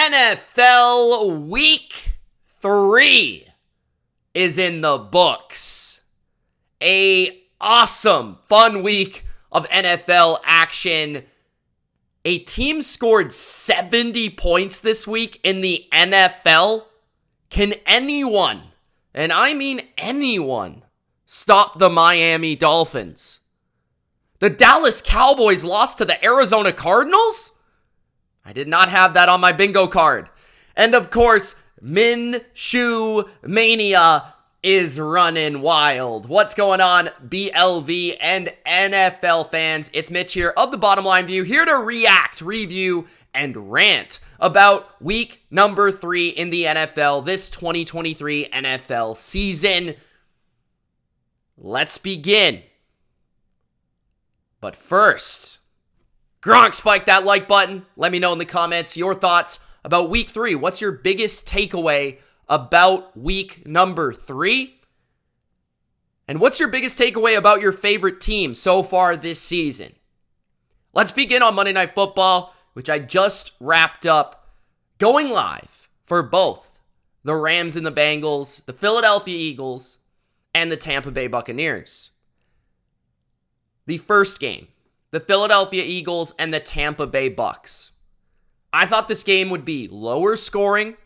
NFL Week 3 is in the books. A awesome, fun week of NFL action. A team scored 70 points this week in the NFL. Can anyone, and I mean anyone, stop the Miami Dolphins? The Dallas Cowboys lost to the Arizona Cardinals? I did not have that on my bingo card. And of course, MINSHEW Mania is running wild. What's going on, BLV and NFL fans? It's Mitch here of TheBottomLineView, here to react, review, and rant about week number 3 in the NFL, this 2023 NFL season. Let's begin. But first, Gronk, spike that like button. Let me know in the comments your thoughts about week 3. What's your biggest takeaway about week number 3? And what's your biggest takeaway about your favorite team so far this season? Let's begin on Monday Night Football, which I just wrapped up, going live for both the Rams and the Bengals, the Philadelphia Eagles, and the Tampa Bay Buccaneers. The first game, the Philadelphia Eagles and the Tampa Bay Bucs. I thought this game would be lower scoring.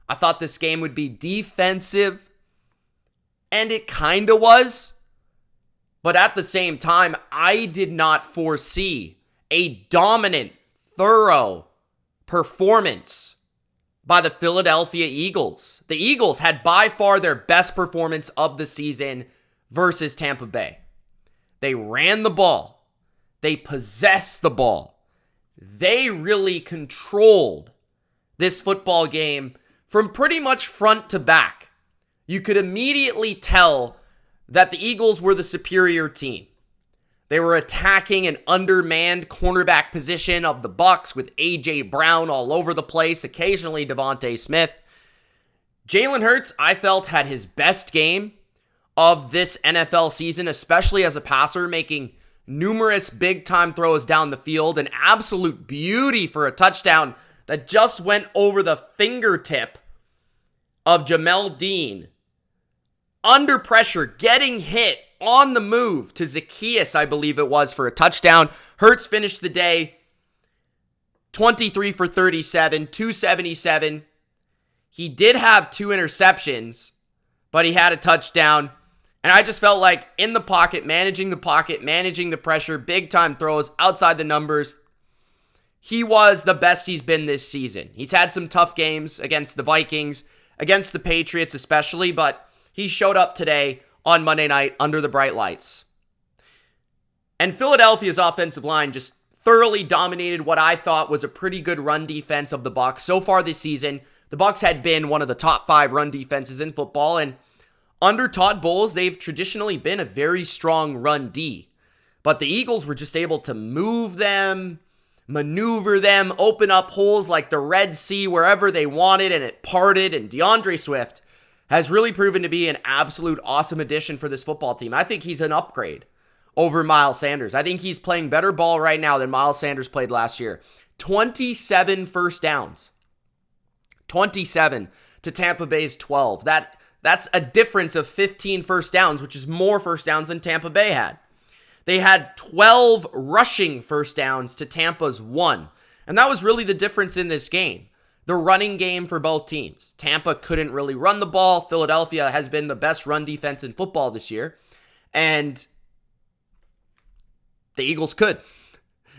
I thought this game would be defensive. And it kind of was. But at the same time, I did not foresee a dominant, thorough performance by the Philadelphia Eagles. The Eagles had by far their best performance of the season versus Tampa Bay. They ran the ball. They possessed the ball. They really controlled this football game from pretty much front to back. You could immediately tell that the Eagles were the superior team. They were attacking an undermanned cornerback position of the Bucs with A.J. Brown all over the place, occasionally Devontae Smith. Jalen Hurts, I felt, had his best game of this NFL season, especially as a passer, making numerous big-time throws down the field. An absolute beauty for a touchdown that just went over the fingertip of Jamel Dean. Under pressure, getting hit on the move to Zacchaeus, I believe it was, for a touchdown. Hurts finished the day 23 for 37, 277. He did have 2 interceptions, but he had a touchdown. And I just felt like in the pocket, managing the pressure, big-time throws, outside the numbers. He was the best he's been this season. He's had some tough games against the Vikings, against the Patriots especially, but he showed up today on Monday night under the bright lights. And Philadelphia's offensive line just thoroughly dominated what I thought was a pretty good run defense of the Bucs. So far this season, the Bucs had been one of the top 5 run defenses in football, and under Todd Bowles, they've traditionally been a very strong run D. But the Eagles were just able to move them, maneuver them, open up holes like the Red Sea wherever they wanted, and it parted. And DeAndre Swift has really proven to be an absolute awesome addition for this football team. I think he's an upgrade over Miles Sanders. I think he's playing better ball right now than Miles Sanders played last year. 27 first downs. 27 to Tampa Bay's 12. That's a difference of 15 first downs, which is more first downs than Tampa Bay had. They had 12 rushing first downs to Tampa's 1. And that was really the difference in this game. The running game for both teams. Tampa couldn't really run the ball. Philadelphia has been the best run defense in football this year. And the Eagles could,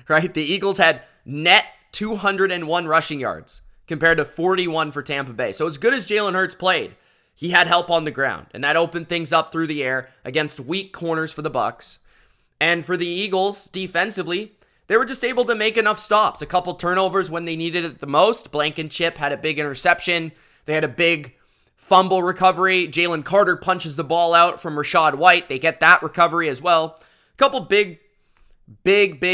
right? The Eagles had net 201 rushing yards compared to 41 for Tampa Bay. So as good as Jalen Hurts played, he had help on the ground, and that opened things up through the air against weak corners for the Bucs. And for the Eagles, defensively, they were just able to make enough stops. A couple turnovers when they needed it the most. Blankenship had a big interception. They had a big fumble recovery. Jalen Carter punches the ball out from Rachaad White. They get that recovery as well. A couple big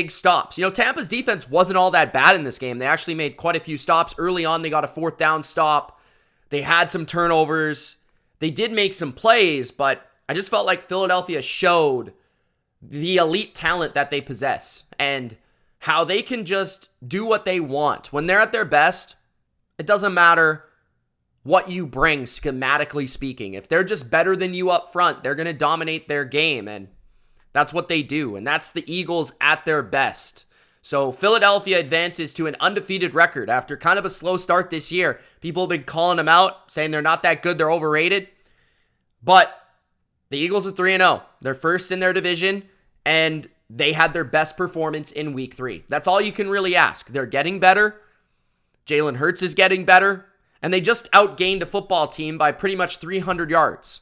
stops. You know, Tampa's defense wasn't all that bad in this game. They actually made quite a few stops. Early on, they got a 4th down stop. They had some turnovers. They did make some plays, but I just felt like Philadelphia showed the elite talent that they possess and how they can just do what they want. When they're at their best, It doesn't matter what you bring schematically speaking. If they're just better than you up front, they're going to dominate their game, and that's what they do, and that's the Eagles at their best. So Philadelphia advances to an undefeated record after kind of a slow start this year. People have been calling them out, saying they're not that good, they're overrated. But the Eagles are 3-0. They're first in their division, and they had their best performance in week 3. That's all you can really ask. They're getting better. Jalen Hurts is getting better. And they just outgained a football team by pretty much 300 yards.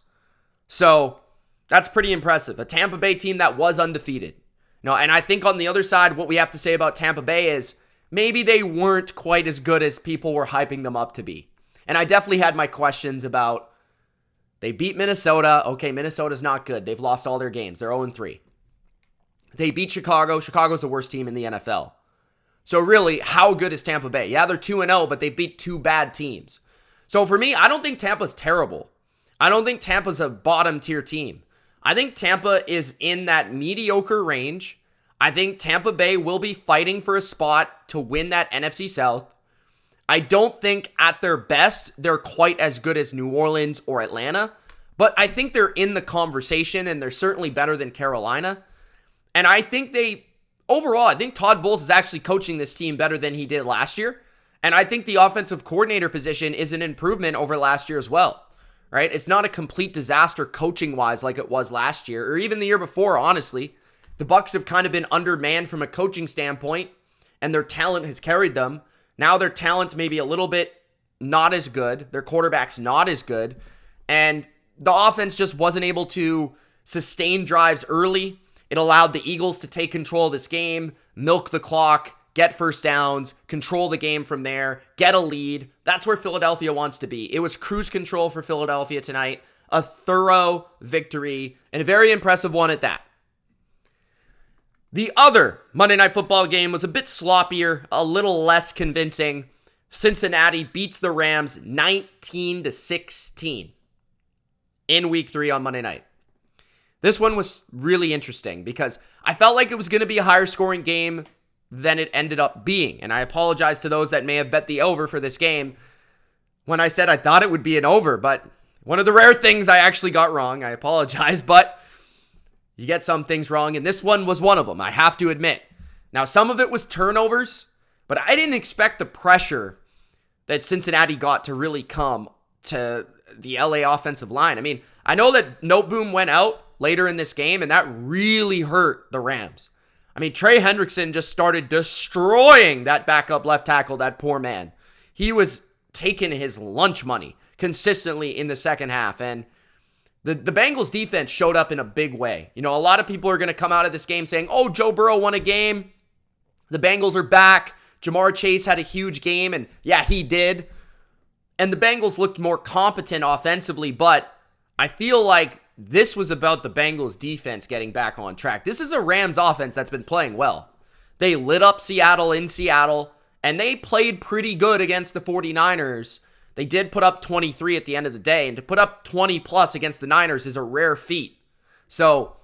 So that's pretty impressive. A Tampa Bay team that was undefeated. And I think on the other side, what we have to say about Tampa Bay is maybe they weren't quite as good as people were hyping them up to be. And I definitely had my questions about, they beat Minnesota. Okay, Minnesota's not good. They've lost all their games. They're 0-3. They beat Chicago. Chicago's the worst team in the NFL. So really, how good is Tampa Bay? Yeah, they're 2-0, but they beat 2 bad teams. So for me, I don't think Tampa's terrible. I don't think Tampa's a bottom tier team. I think Tampa is in that mediocre range. I think Tampa Bay will be fighting for a spot to win that NFC South. I don't think at their best, they're quite as good as New Orleans or Atlanta, but I think they're in the conversation, and they're certainly better than Carolina. And I think overall, I think Todd Bowles is actually coaching this team better than he did last year. And I think the offensive coordinator position is an improvement over last year as well, right? It's not a complete disaster coaching-wise like it was last year, or even the year before, honestly. The Bucs have kind of been undermanned from a coaching standpoint, and their talent has carried them. Now their talent's maybe a little bit not as good. Their quarterback's not as good. And the offense just wasn't able to sustain drives early. It allowed the Eagles to take control of this game, milk the clock, get first downs, control the game from there, get a lead. That's where Philadelphia wants to be. It was cruise control for Philadelphia tonight. A thorough victory, and a very impressive one at that. The other Monday Night Football game was a bit sloppier, a little less convincing. Cincinnati beats the Rams 19-16 in week 3 on Monday night. This one was really interesting because I felt like it was going to be a higher scoring game than it ended up being. And I apologize to those that may have bet the over for this game when I said I thought it would be an over. But one of the rare things I actually got wrong. I apologize, but you get some things wrong, and this one was one of them, I have to admit. Now, some of it was turnovers, but I didn't expect the pressure that Cincinnati got to really come to the LA offensive line. I mean, I know that Noteboom went out later in this game, and that really hurt the Rams. I mean, Trey Hendrickson just started destroying that backup left tackle, that poor man. He was taking his lunch money consistently in the second half, and the Bengals defense showed up in a big way. A lot of people are going to come out of this game saying, oh, Joe Burrow won a game. The Bengals are back. Jamar Chase had a huge game, and yeah, he did. And the Bengals looked more competent offensively, but I feel like this was about the Bengals defense getting back on track. This is a Rams offense that's been playing well. They lit up Seattle in Seattle, and they played pretty good against the 49ers. They did put up 23 at the end of the day, and to put up 20 plus against the Niners is a rare feat. So,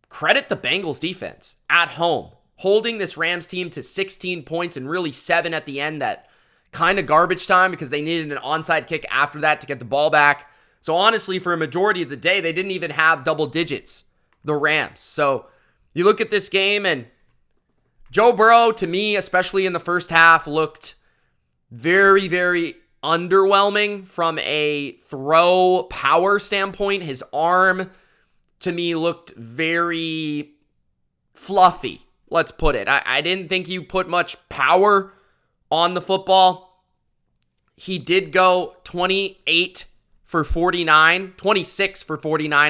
credit the Bengals defense at home, holding this Rams team to 16 points and really 7 at the end, that kind of garbage time because they needed an onside kick after that to get the ball back. So honestly, for a majority of the day, they didn't even have double digits, the Rams. So you look at this game, and Joe Burrow, to me, especially in the first half, looked very, very underwhelming from a throw power standpoint. His arm, to me, looked very fluffy, let's put it. I didn't think he put much power on the football. He did go 26 for 49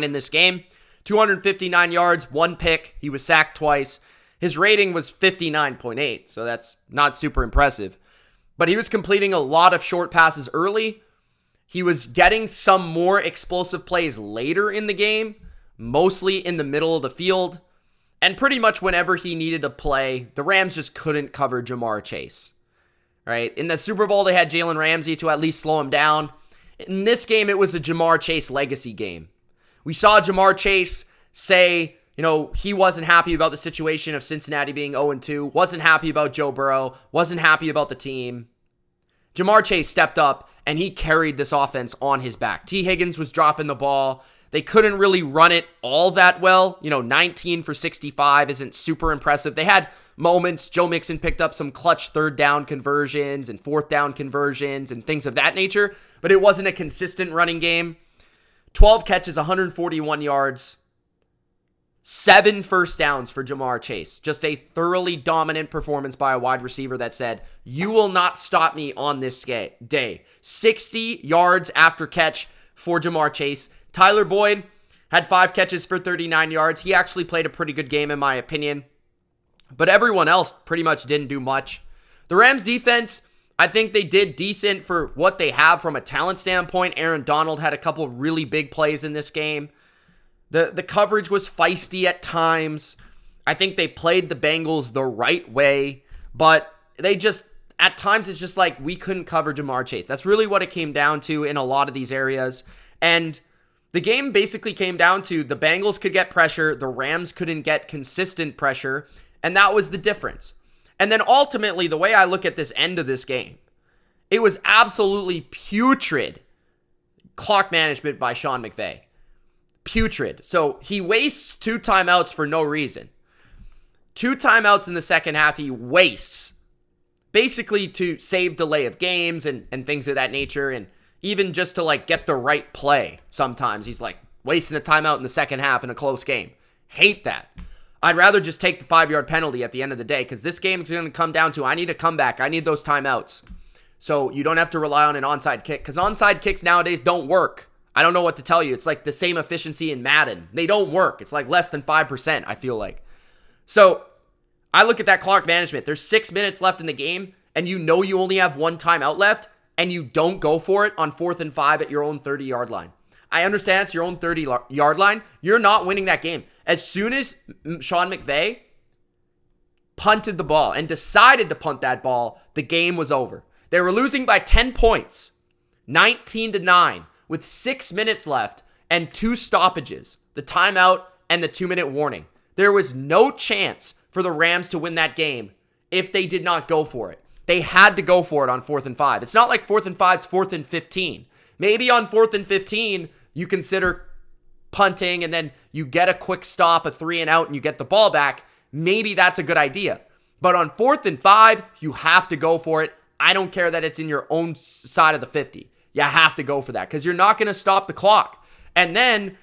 in this game. 259 yards, 1 pick. He was sacked twice. His rating was 59.8, so that's not super impressive. But he was completing a lot of short passes early. He was getting some more explosive plays later in the game, mostly in the middle of the field. And pretty much whenever he needed a play, the Rams just couldn't cover Jamar Chase. Right? In the Super Bowl, they had Jalen Ramsey to at least slow him down. In this game, it was a Jamar Chase legacy game. We saw Jamar Chase say, he wasn't happy about the situation of Cincinnati being 0-2, wasn't happy about Joe Burrow, wasn't happy about the team. Jamar Chase stepped up and he carried this offense on his back. T. Higgins was dropping the ball. They couldn't really run it all that well. 19 for 65 isn't super impressive. They had moments. Joe Mixon picked up some clutch third down conversions and fourth down conversions and things of that nature, but it wasn't a consistent running game. 12 catches, 141 yards, 7 first downs for Jamar Chase. Just a thoroughly dominant performance by a wide receiver that said, you will not stop me on this day. 60 yards after catch for Jamar Chase. Tyler Boyd had 5 catches for 39 yards. He actually played a pretty good game in my opinion. But everyone else pretty much didn't do much. The Rams defense, I think they did decent for what they have from a talent standpoint. Aaron Donald had a couple really big plays in this game. The coverage was feisty at times. I think they played the Bengals the right way. But they just, at times it's just like we couldn't cover Jamar Chase. That's really what it came down to in a lot of these areas. And the game basically came down to the Bengals could get pressure, the Rams couldn't get consistent pressure, and that was the difference. And then ultimately, the way I look at this end of this game, it was absolutely putrid clock management by Sean McVay. Putrid. So he wastes 2 timeouts for no reason. 2 timeouts in the second half he wastes, basically to save delay of games and things of that nature, and even just to get the right play. Sometimes he's wasting a timeout in the second half in a close game. Hate that. I'd rather just take the 5-yard penalty at the end of the day, because this game is going to come down to I need a comeback. I need those timeouts. So you don't have to rely on an onside kick, because onside kicks nowadays don't work. I don't know what to tell you. It's like the same efficiency in Madden. They don't work. It's less than 5%, I feel like. So I look at that clock management. There's 6 minutes left in the game, and you only have 1 timeout left, and you don't go for it on 4th and 5 at your own 30-yard line. I understand it's your own 30-yard line. You're not winning that game. As soon as Sean McVay punted the ball and decided to punt that ball, the game was over. They were losing by 10 points, 19-9, with 6 minutes left and 2 stoppages, the timeout and the 2-minute warning. There was no chance for the Rams to win that game if they did not go for it. They had to go for it on 4th and 5. It's not like 4th and 5's 4th and 15. Maybe on 4th and 15, you consider punting and then you get a quick stop, a 3 and out, and you get the ball back. Maybe that's a good idea. But on 4th and 5, you have to go for it. I don't care that it's in your own side of the 50. You have to go for that because you're not going to stop the clock. And then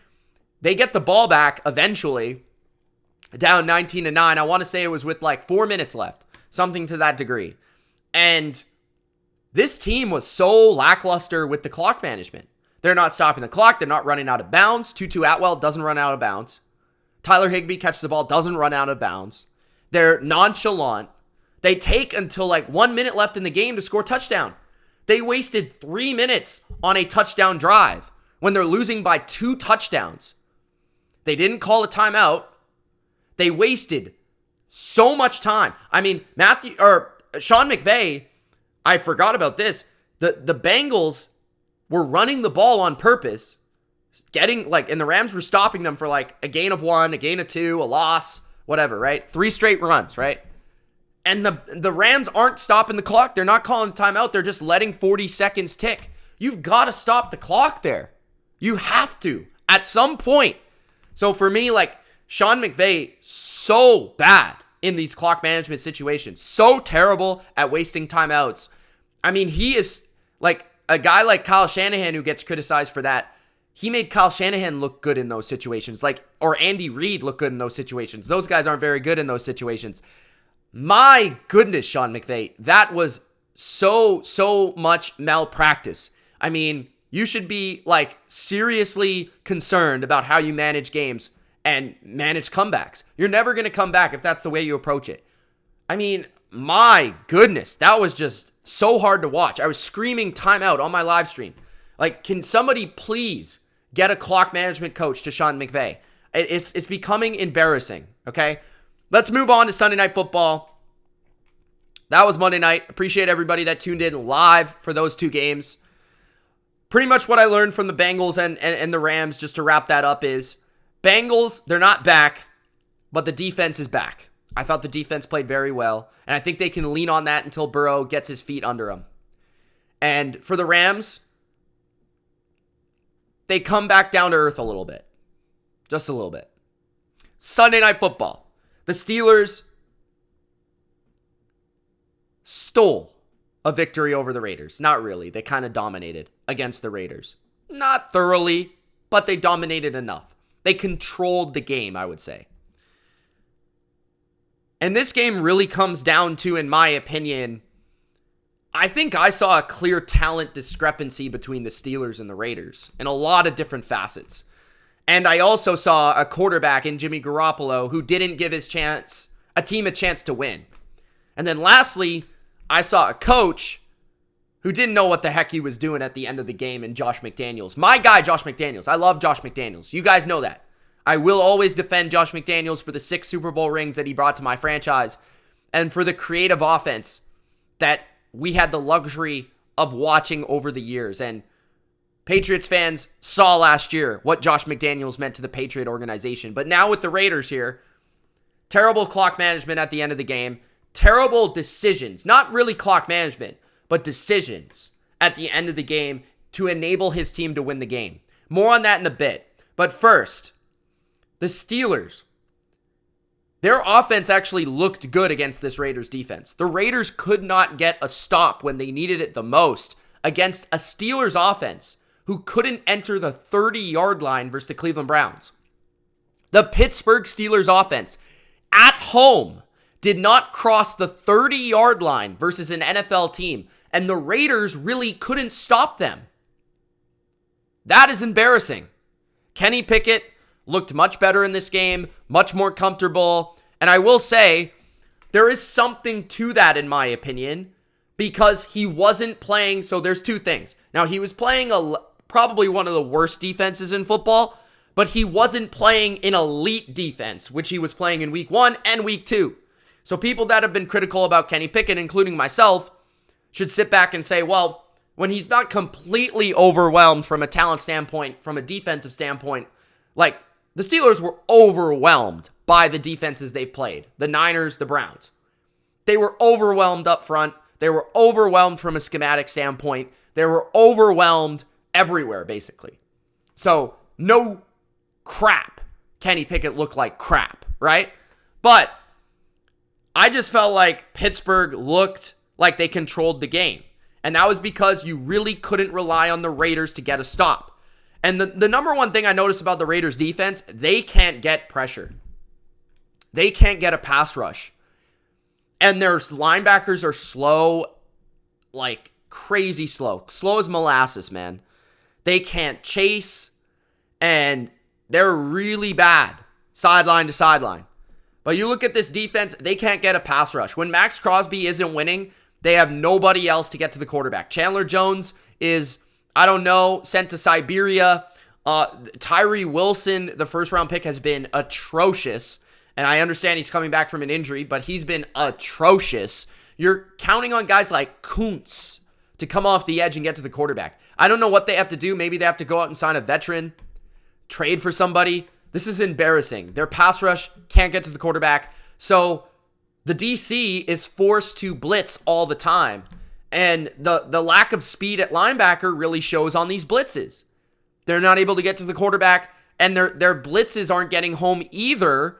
they get the ball back eventually, down 19-9. I want to say it was with 4 minutes left, something to that degree. And this team was so lackluster with the clock management. They're not stopping the clock. They're not running out of bounds. Tutu Atwell doesn't run out of bounds. Tyler Higbee catches the ball, doesn't run out of bounds. They're nonchalant. They take until 1 minute left in the game to score a touchdown. They wasted 3 minutes on a touchdown drive when they're losing by 2 touchdowns. They didn't call a timeout. They wasted so much time. I mean, Sean McVay, I forgot about this. The Bengals were running the ball on purpose, and the Rams were stopping them for a gain of 1, a gain of 2, a loss, whatever, right? 3 straight runs, right? And the Rams aren't stopping the clock. They're not calling timeout. They're just letting 40 seconds tick. You've got to stop the clock there. You have to at some point. So for me, Sean McVay, so bad in these clock management situations. So terrible at wasting timeouts. I mean, he is a guy like Kyle Shanahan who gets criticized for that. He made Kyle Shanahan look good in those situations, or Andy Reid look good in those situations. Those guys aren't very good in those situations. My goodness, Sean McVay, that was so much malpractice. I mean, you should be seriously concerned about how you manage games and manage comebacks. You're never going to come back if that's the way you approach it. I mean, my goodness, that was just so hard to watch. I was screaming timeout on my live stream. Can somebody please get a clock management coach to Sean McVay? It's becoming embarrassing, okay? Let's move on to Sunday Night Football. That was Monday night. Appreciate everybody that tuned in live for those 2 games. Pretty much what I learned from the Bengals and the Rams, just to wrap that up, is Bengals, they're not back, but the defense is back. I thought the defense played very well, and I think they can lean on that until Burrow gets his feet under him. And for the Rams, they come back down to earth a little bit. Just a little bit. Sunday Night Football. The Steelers stole a victory over the Raiders. Not really. They kind of dominated against the Raiders. Not thoroughly, but they dominated enough. They controlled the game, I would say. And this game really comes down to, in my opinion, I think I saw a clear talent discrepancy between the Steelers and the Raiders in a lot of different facets. And I also saw a quarterback in Jimmy Garoppolo who didn't give his team a chance to win. And then lastly, I saw a coach who didn't know what the heck he was doing at the end of the game in Josh McDaniels. My guy, Josh McDaniels. I love Josh McDaniels. You guys know that. I will always defend Josh McDaniels for the 6 Super Bowl rings that he brought to my franchise and for the creative offense that we had the luxury of watching over the years. And Patriots fans saw last year what Josh McDaniels meant to the Patriot organization. But now with the Raiders here, terrible clock management at the end of the game, terrible decisions, not really clock management, but decisions at the end of the game to enable his team to win the game. More on that in a bit. But first, the Steelers, their offense actually looked good against this Raiders defense. The Raiders could not get a stop when they needed it the most against a Steelers offense who couldn't enter the 30-yard line versus the Cleveland Browns. The Pittsburgh Steelers offense at home did not cross the 30-yard line versus an NFL team, and the Raiders really couldn't stop them. That is embarrassing. Kenny Pickett looked much better in this game, much more comfortable, and I will say there is something to that in my opinion because he wasn't playing, so there's two things. Now, he was playing probably one of the worst defenses in football, but he wasn't playing an elite defense, which he was playing in week 1 and week 2. So people that have been critical about Kenny Pickett, including myself, should sit back and say, well, when he's not completely overwhelmed from a talent standpoint, from a defensive standpoint, like the Steelers were overwhelmed by the defenses they've played. The Niners, the Browns. They were overwhelmed up front. They were overwhelmed from a schematic standpoint. They were overwhelmed everywhere, basically. So, no crap. Kenny Pickett looked like crap, right? But I just felt like Pittsburgh looked like they controlled the game. And that was because you really couldn't rely on the Raiders to get a stop. And the number one thing I noticed about the Raiders defense, they can't get pressure. They can't get a pass rush. And their linebackers are slow, like crazy slow. Slow as molasses, man. They can't chase, and they're really bad sideline to sideline. But you look at this defense, they can't get a pass rush. When Max Crosby isn't winning, they have nobody else to get to the quarterback. Chandler Jones is, I don't know, sent to Siberia. Tyree Wilson, the first-round pick, has been atrocious. And I understand he's coming back from an injury, but he's been atrocious. You're counting on guys like Kuntz to come off the edge and get to the quarterback. I don't know what they have to do. Maybe they have to go out and sign a veteran, trade for somebody. This is embarrassing. Their pass rush can't get to the quarterback. So the DC is forced to blitz all the time. And the lack of speed at linebacker really shows on these blitzes. They're not able to get to the quarterback, and their blitzes aren't getting home either.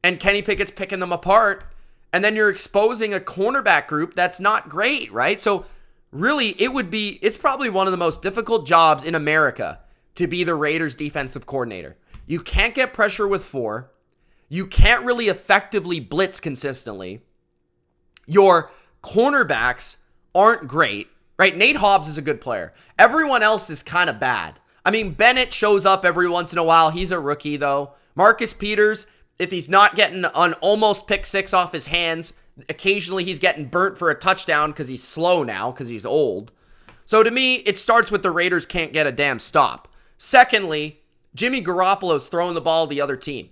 And Kenny Pickett's picking them apart. And then you're exposing a cornerback group that's not great, right? So really, it's probably one of the most difficult jobs in America to be the Raiders defensive coordinator. You can't get pressure with 4. You can't really effectively blitz consistently. Your cornerbacks aren't great, right? Nate Hobbs is a good player. Everyone else is kind of bad. I mean, Bennett shows up every once in a while. He's a rookie, though. Marcus Peters, if he's not getting an almost pick 6 off his hands, occasionally he's getting burnt for a touchdown because he's slow now, because he's old. So to me, it starts with the Raiders can't get a damn stop. Secondly, Jimmy Garoppolo's throwing the ball to the other team.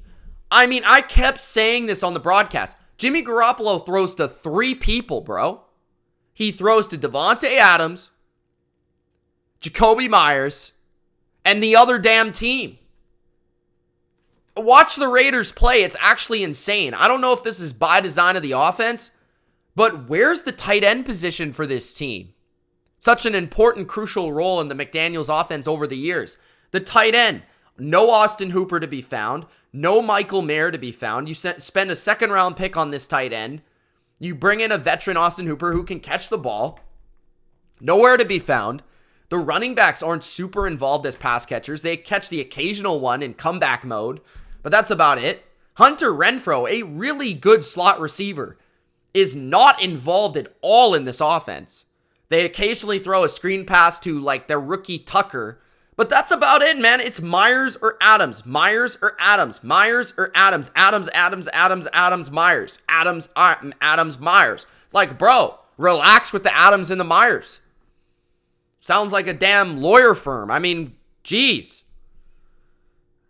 I mean, I kept saying this on the broadcast. Jimmy Garoppolo throws to 3 people, bro. He throws to Devontae Adams, Jacoby Myers, and the other damn team. Watch the Raiders play. It's actually insane. I don't know if this is by design of the offense, but where's the tight end position for this team? Such an important, crucial role in the McDaniels offense over the years. The tight end, no Austin Hooper to be found, no Michael Mayer to be found. You spend a second-round pick on this tight end. You bring in a veteran Austin Hooper who can catch the ball. Nowhere to be found. The running backs aren't super involved as pass catchers. They catch the occasional one in comeback mode, but that's about it. Hunter Renfrow, a really good slot receiver, is not involved at all in this offense. They occasionally throw a screen pass to like their rookie Tucker, but that's about it, man. It's Myers or Adams, Myers or Adams, Myers or Adams, Adams, Adams, Adams, Adams, Myers, Adams, Adams, Myers. It's like, bro, relax with the Adams and the Myers. Sounds like a damn lawyer firm. I mean, geez.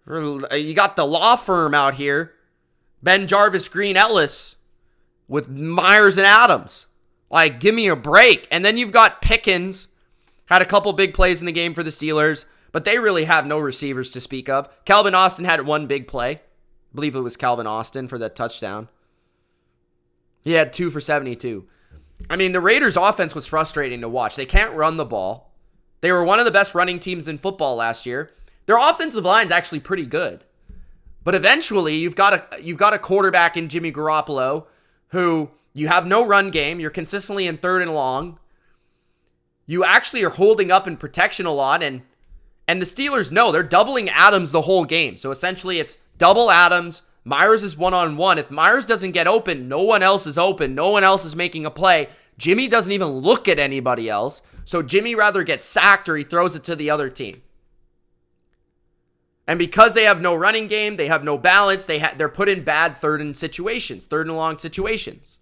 You got the law firm out here, Ben Jarvis, Green, Ellis, with Myers and Adams. Like, give me a break. And then you've got Pickens, had a couple big plays in the game for the Steelers, but they really have no receivers to speak of. Calvin Austin had one big play. I believe it was Calvin Austin for that touchdown. He had 2 for 72. I mean, the Raiders' offense was frustrating to watch. They can't run the ball. They were one of the best running teams in football last year. Their offensive line's actually pretty good. But eventually, you've got a quarterback in Jimmy Garoppolo who you have no run game. You're consistently in third and long. You actually are holding up in protection a lot, and the Steelers know they're doubling Adams the whole game. So essentially, it's double Adams. Myers is one-on-one. If Myers doesn't get open, no one else is open. No one else is making a play. Jimmy doesn't even look at anybody else. So Jimmy rather gets sacked or he throws it to the other team. And because they have no running game, they have no balance, they're put in bad third and long situations.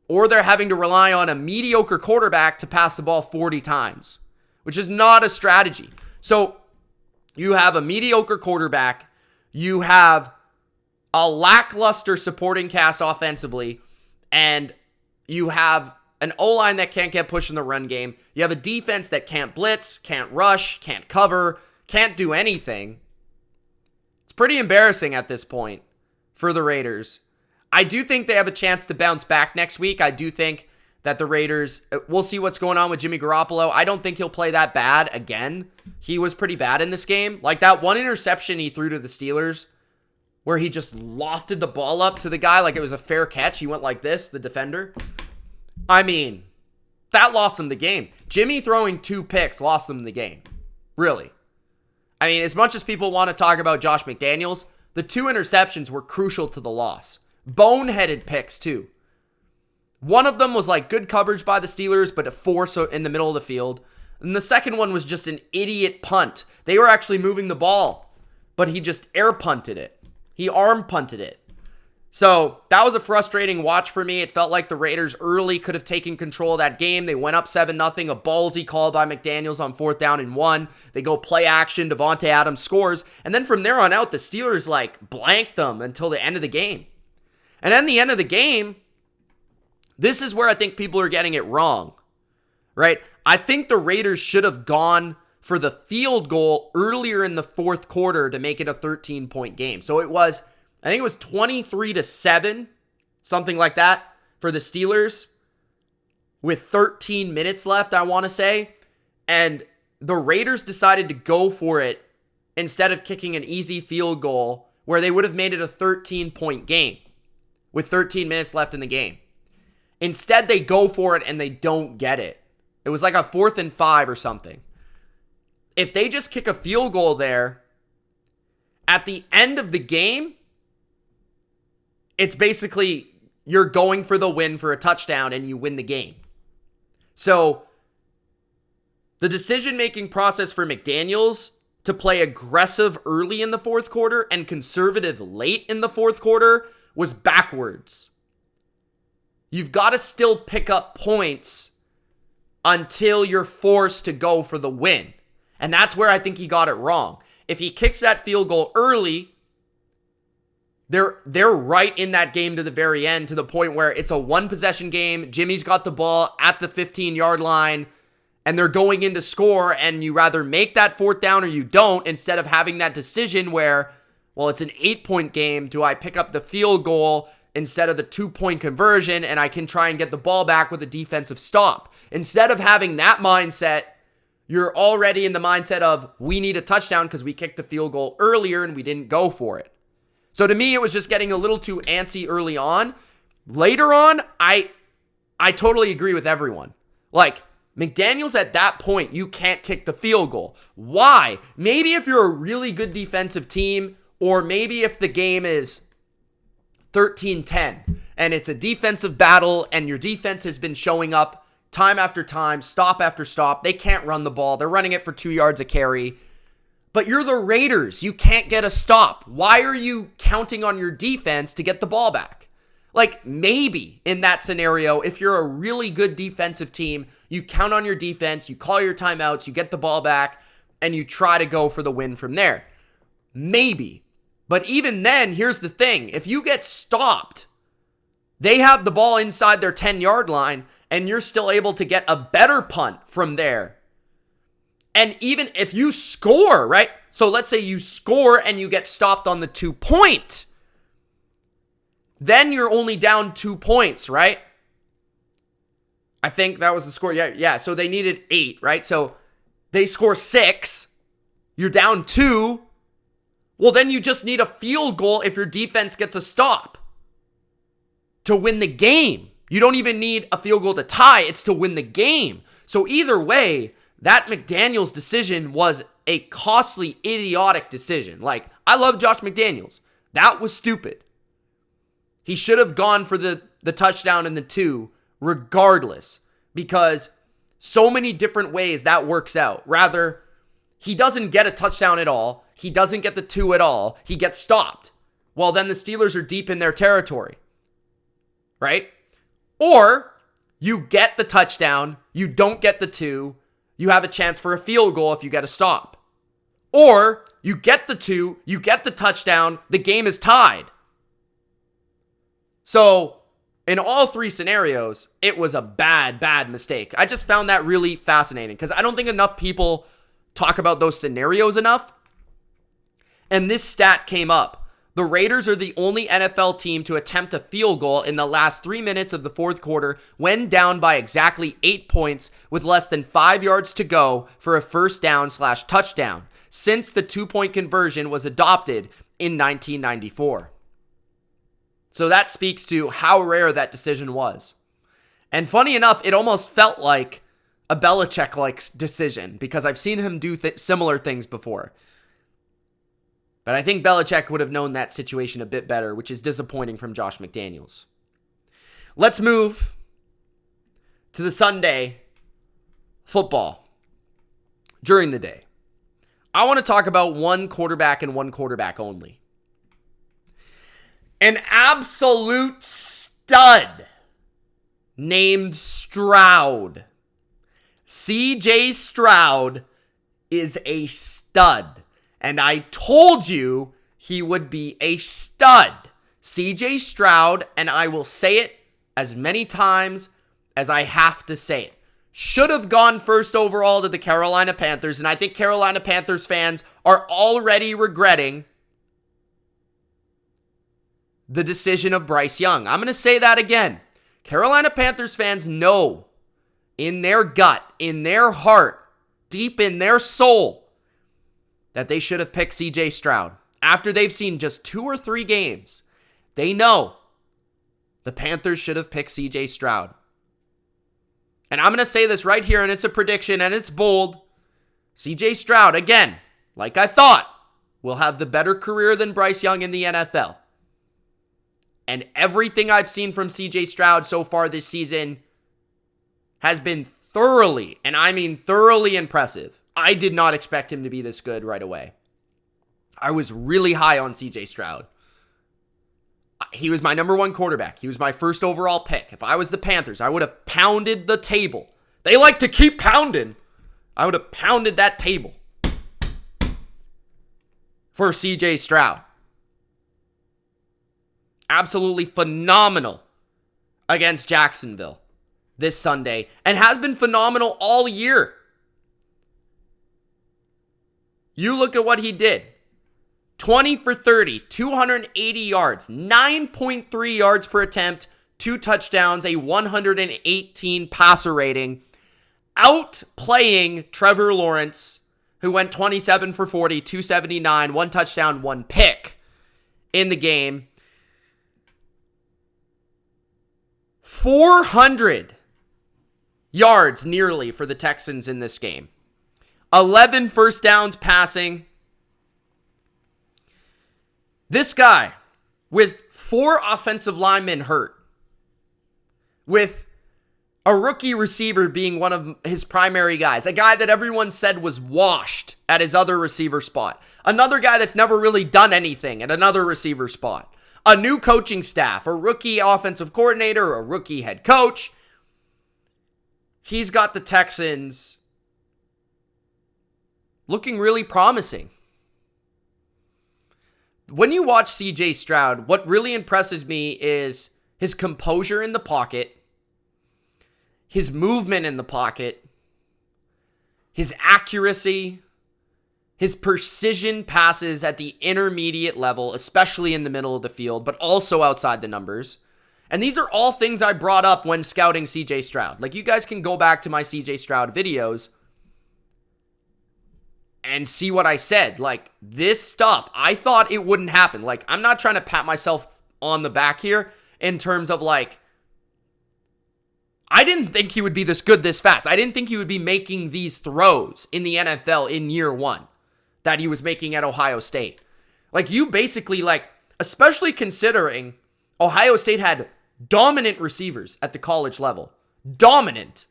Or they're having to rely on a mediocre quarterback to pass the ball 40 times, which is not a strategy. So you have a mediocre quarterback, you have a lackluster supporting cast offensively, and you have an O-line that can't get pushed in the run game. You have a defense that can't blitz, can't rush, can't cover, can't do anything. It's pretty embarrassing at this point for the Raiders. I do think they have a chance to bounce back next week. I do think that the Raiders, we'll see what's going on with Jimmy Garoppolo. I don't think he'll play that bad again. He was pretty bad in this game. Like that one interception he threw to the Steelers where he just lofted the ball up to the guy like it was a fair catch. He went like this, the defender. I mean, that lost them the game. Jimmy throwing 2 picks lost them the game. Really. I mean, as much as people want to talk about Josh McDaniels, the 2 interceptions were crucial to the loss. Boneheaded picks, too. One of them was like good coverage by the Steelers, but a force in the middle of the field. And the second one was just an idiot punt. They were actually moving the ball, but he just air punted it. He arm punted it. So that was a frustrating watch for me. It felt like the Raiders early could have taken control of that game. They went up 7-0, a ballsy call by McDaniels on 4th down and 1. They go play action, Devontae Adams scores. And then from there on out, the Steelers like blanked them until the end of the game. And then the end of the game, this is where I think people are getting it wrong, right? I think the Raiders should have gone for the field goal earlier in the 4th quarter to make it a 13-point game. So it was, I think it was 23-7, something like that, for the Steelers with 13 minutes left, I want to say. And the Raiders decided to go for it instead of kicking an easy field goal where they would have made it a 13-point game with 13 minutes left in the game. Instead, they go for it and they don't get it. It was like a 4th and 5 or something. If they just kick a field goal there, at the end of the game, it's basically you're going for the win for a touchdown and you win the game. So the decision-making process for McDaniels to play aggressive early in the 4th quarter and conservative late in the 4th quarter was backwards. You've got to still pick up points until you're forced to go for the win. And that's where I think he got it wrong. If he kicks that field goal early, they're right in that game to the very end, to the point where it's a 1-possession game. Jimmy's got the ball at the 15-yard line, and they're going in to score, and you rather make that 4th down or you don't, instead of having that decision where, well, it's an 8-point game. Do I pick up the field goal instead of the 2-point conversion, and I can try and get the ball back with a defensive stop. Instead of having that mindset, you're already in the mindset of, we need a touchdown because we kicked the field goal earlier and we didn't go for it. So to me, it was just getting a little too antsy early on. Later on, I totally agree with everyone. Like, McDaniels at that point, you can't kick the field goal. Why? Maybe if you're a really good defensive team, or maybe if the game is 13-10 and it's a defensive battle and your defense has been showing up time after time, stop after stop. They can't run the ball. They're running it for 2 yards a carry. But you're the Raiders. You can't get a stop. Why are you counting on your defense to get the ball back? Like, maybe in that scenario, if you're a really good defensive team, you count on your defense, you call your timeouts, you get the ball back, and you try to go for the win from there. Maybe. But even then, here's the thing. If you get stopped, they have the ball inside their 10-yard line, and you're still able to get a better punt from there. And even if you score, right? So let's say you score and you get stopped on the 2-point. Then you're only down 2 points, right? I think that was the score. Yeah. So they needed 8, right? So they score 6. You're down 2. Well, then you just need a field goal if your defense gets a stop to win the game. You don't even need a field goal to tie. It's to win the game. So either way, that McDaniels decision was a costly, idiotic decision. Like, I love Josh McDaniels. That was stupid. He should have gone for the touchdown and the 2 regardless, because so many different ways that works out. Rather, he doesn't get a touchdown at all. He doesn't get the 2 at all. He gets stopped. Well, then the Steelers are deep in their territory, right? Or you get the touchdown, you don't get the 2, you have a chance for a field goal if you get a stop. Or you get the 2, you get the touchdown, the game is tied. So, in all 3 scenarios, it was a bad mistake. I just found that really fascinating because I don't think enough people talk about those scenarios enough. And this stat came up. The Raiders are the only NFL team to attempt a field goal in the last 3 minutes of the fourth quarter when down by exactly 8 points with less than 5 yards to go for a first down/touchdown since the 2-point conversion was adopted in 1994. So that speaks to how rare that decision was. And funny enough, it almost felt like a Belichick-like decision because I've seen him do similar things before. But I think Belichick would have known that situation a bit better, which is disappointing from Josh McDaniels. Let's move to the Sunday football during the day. I want to talk about one quarterback and one quarterback only. An absolute stud named Stroud. CJ Stroud is a stud. And I told you he would be a stud. CJ Stroud, and I will say it as many times as I have to say it, should have gone first overall to the Carolina Panthers. And I think Carolina Panthers fans are already regretting the decision of Bryce Young. I'm going to say that again. Carolina Panthers fans know in their gut, in their heart, deep in their soul, that they should have picked CJ Stroud. After they've seen just 2 or 3 games, they know the Panthers should have picked CJ Stroud. And I'm going to say this right here, and it's a prediction, and it's bold. CJ Stroud, again, like I thought, will have the better career than Bryce Young in the NFL. And everything I've seen from CJ Stroud so far this season has been thoroughly, and I mean thoroughly impressive. I did not expect him to be this good right away. I was really high on CJ Stroud. He was my number 1 quarterback. He was my first overall pick. If I was the Panthers, I would have pounded the table. They like to keep pounding. I would have pounded that table for CJ Stroud. Absolutely phenomenal against Jacksonville this Sunday, and has been phenomenal all year. You look at what he did. 20 for 30, 280 yards, 9.3 yards per attempt, 2 touchdowns, a 118 passer rating, outplaying Trevor Lawrence, who went 27 for 40, 279, 1 touchdown, 1 pick in the game. 400 yards nearly for the Texans in this game. 11 first downs passing. This guy, with 4 offensive linemen hurt, with a rookie receiver being one of his primary guys, a guy that everyone said was washed at his other receiver spot, another guy that's never really done anything at another receiver spot, a new coaching staff, a rookie offensive coordinator, a rookie head coach. He's got the Texans looking really promising. When you watch CJ Stroud, what really impresses me is his composure in the pocket, his movement in the pocket, his accuracy, his precision passes at the intermediate level, especially in the middle of the field, but also outside the numbers. And these are all things I brought up when scouting CJ Stroud. Like, you guys can go back to my CJ Stroud videos and see what I said. Like, this stuff, I thought it wouldn't happen. Like, I'm not trying to pat myself on the back here in terms of, like, I didn't think he would be this good this fast. I didn't think he would be making these throws in the NFL in year 1 that he was making at Ohio State. Like, you basically, like, especially considering Ohio State had dominant receivers at the college level. Dominant.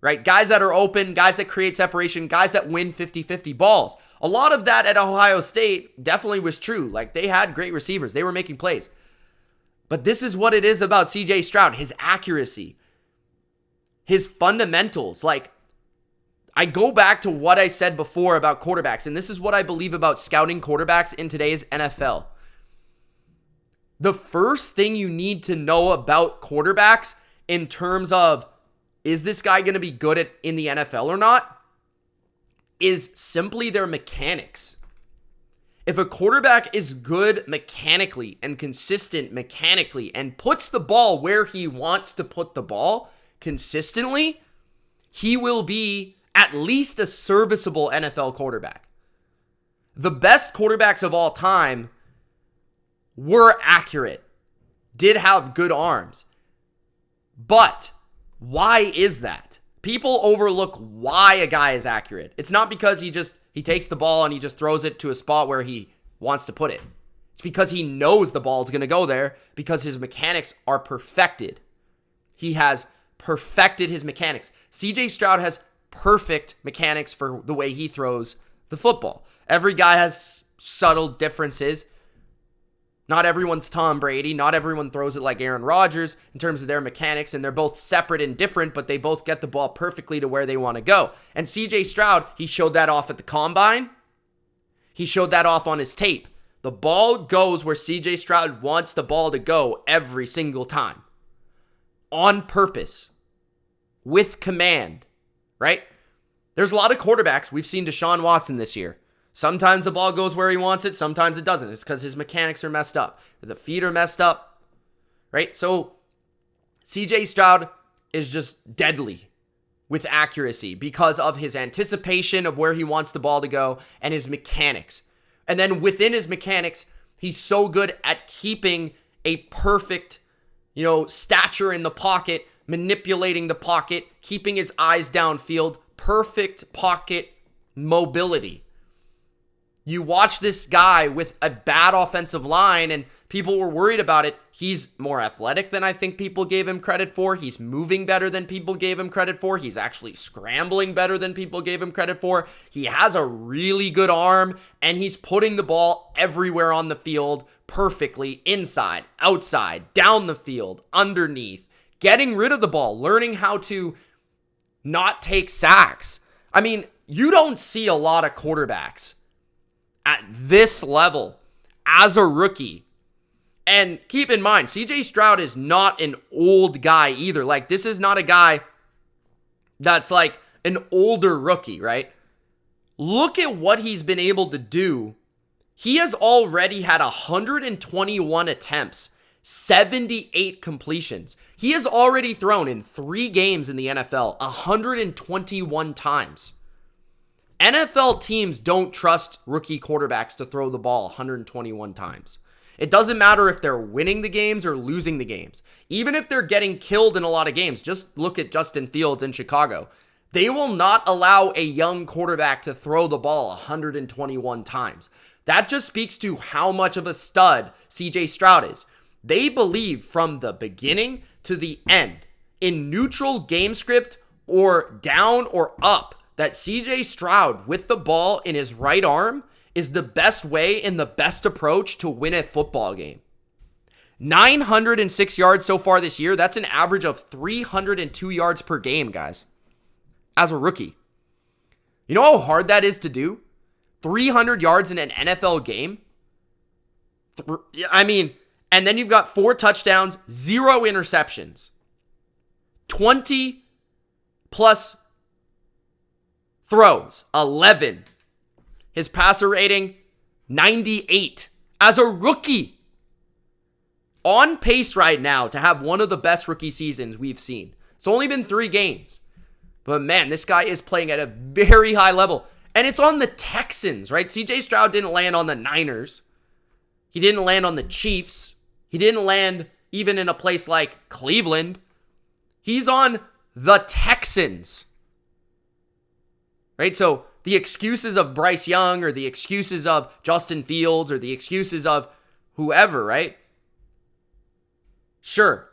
Right? Guys that are open, guys that create separation, guys that win 50-50 balls. A lot of that at Ohio State definitely was true. Like, they had great receivers. They were making plays. But this is what it is about CJ Stroud. His accuracy. His fundamentals. Like, I go back to what I said before about quarterbacks, and this is what I believe about scouting quarterbacks in today's NFL. The first thing you need to know about quarterbacks in terms of, is this guy going to be good in the NFL or not, is simply their mechanics. If a quarterback is good mechanically and consistent mechanically and puts the ball where he wants to put the ball consistently, he will be at least a serviceable NFL quarterback. The best quarterbacks of all time were accurate, did have good arms. But why is that? People overlook why a guy is accurate. It's not because he takes the ball and he just throws it to a spot where he wants to put it. It's because he knows the ball is going to go there, because his mechanics are perfected. He has perfected his mechanics. CJ Stroud has perfect mechanics for the way he throws the football. Every guy has subtle differences. Not everyone's Tom Brady. Not everyone throws it like Aaron Rodgers in terms of their mechanics, and they're both separate and different, but they both get the ball perfectly to where they want to go. And CJ Stroud, he showed that off at the combine. He showed that off on his tape. The ball goes where CJ Stroud wants the ball to go every single time. On purpose. With command. Right? There's a lot of quarterbacks. We've seen Deshaun Watson this year. Sometimes the ball goes where he wants it. Sometimes it doesn't. It's because his mechanics are messed up. The feet are messed up. Right? So, CJ Stroud is just deadly with accuracy because of his anticipation of where he wants the ball to go and his mechanics. And then within his mechanics, he's so good at keeping a perfect, stature in the pocket, manipulating the pocket, keeping his eyes downfield, perfect pocket mobility. You watch this guy with a bad offensive line, and people were worried about it. He's more athletic than I think people gave him credit for. He's moving better than people gave him credit for. He's actually scrambling better than people gave him credit for. He has a really good arm, and he's putting the ball everywhere on the field perfectly, inside, outside, down the field, underneath, getting rid of the ball, learning how to not take sacks. I mean, you don't see a lot of quarterbacks at this level as a rookie. And keep in mind, CJ Stroud is not an old guy either. Like, this is not a guy that's like an older rookie, right? Look at what he's been able to do He has already had 121 attempts, 78 completions. He has already thrown in 3 games in the NFL 121 times. NFL teams don't trust rookie quarterbacks to throw the ball 121 times. It doesn't matter if they're winning the games or losing the games. Even if they're getting killed in a lot of games, just look at Justin Fields in Chicago. They will not allow a young quarterback to throw the ball 121 times. That just speaks to how much of a stud CJ Stroud is. They believe from the beginning to the end, in neutral game script or down or up, that CJ Stroud with the ball in his right arm is the best way and the best approach to win a football game. 906 yards so far this year. That's an average of 302 yards per game, guys, as a rookie. You know how hard that is to do? 300 yards in an NFL game? I mean, and then you've got 4 touchdowns, 0 interceptions. 20 plus throws, 11. His passer rating, 98. As a rookie, on pace right now to have one of the best rookie seasons we've seen. It's only been 3 games. But man, this guy is playing at a very high level. And it's on the Texans, right? CJ Stroud didn't land on the Niners. He didn't land on the Chiefs. He didn't land even in a place like Cleveland. He's on the Texans. Right? So the excuses of Bryce Young or the excuses of Justin Fields or the excuses of whoever, right? Sure.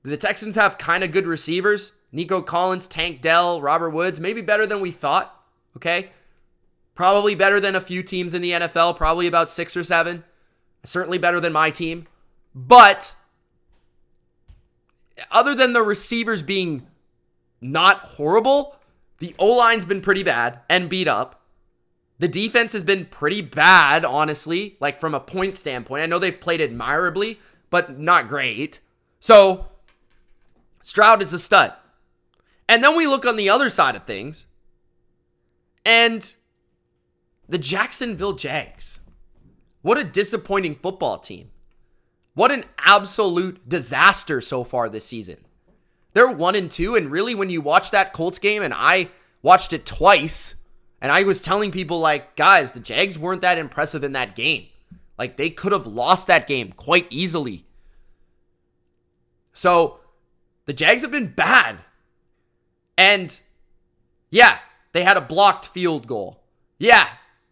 The Texans have kind of good receivers. Nico Collins, Tank Dell, Robert Woods, maybe better than we thought. Okay? Probably better than a few teams in the NFL, probably about 6 or 7. Certainly better than my team. But other than the receivers being not horrible, the O-line's been pretty bad and beat up. The defense has been pretty bad, honestly, like from a point standpoint. I know they've played admirably, but not great. So, Stroud is a stud. And then we look on the other side of things, and the Jacksonville Jags. What a disappointing football team. What an absolute disaster so far this season. They're 1-2, and really when you watch that Colts game, and I watched it twice, and I was telling people like, guys, the Jags weren't that impressive in that game. Like, they could have lost that game quite easily. So, the Jags have been bad. And, yeah, they had a blocked field goal. Yeah,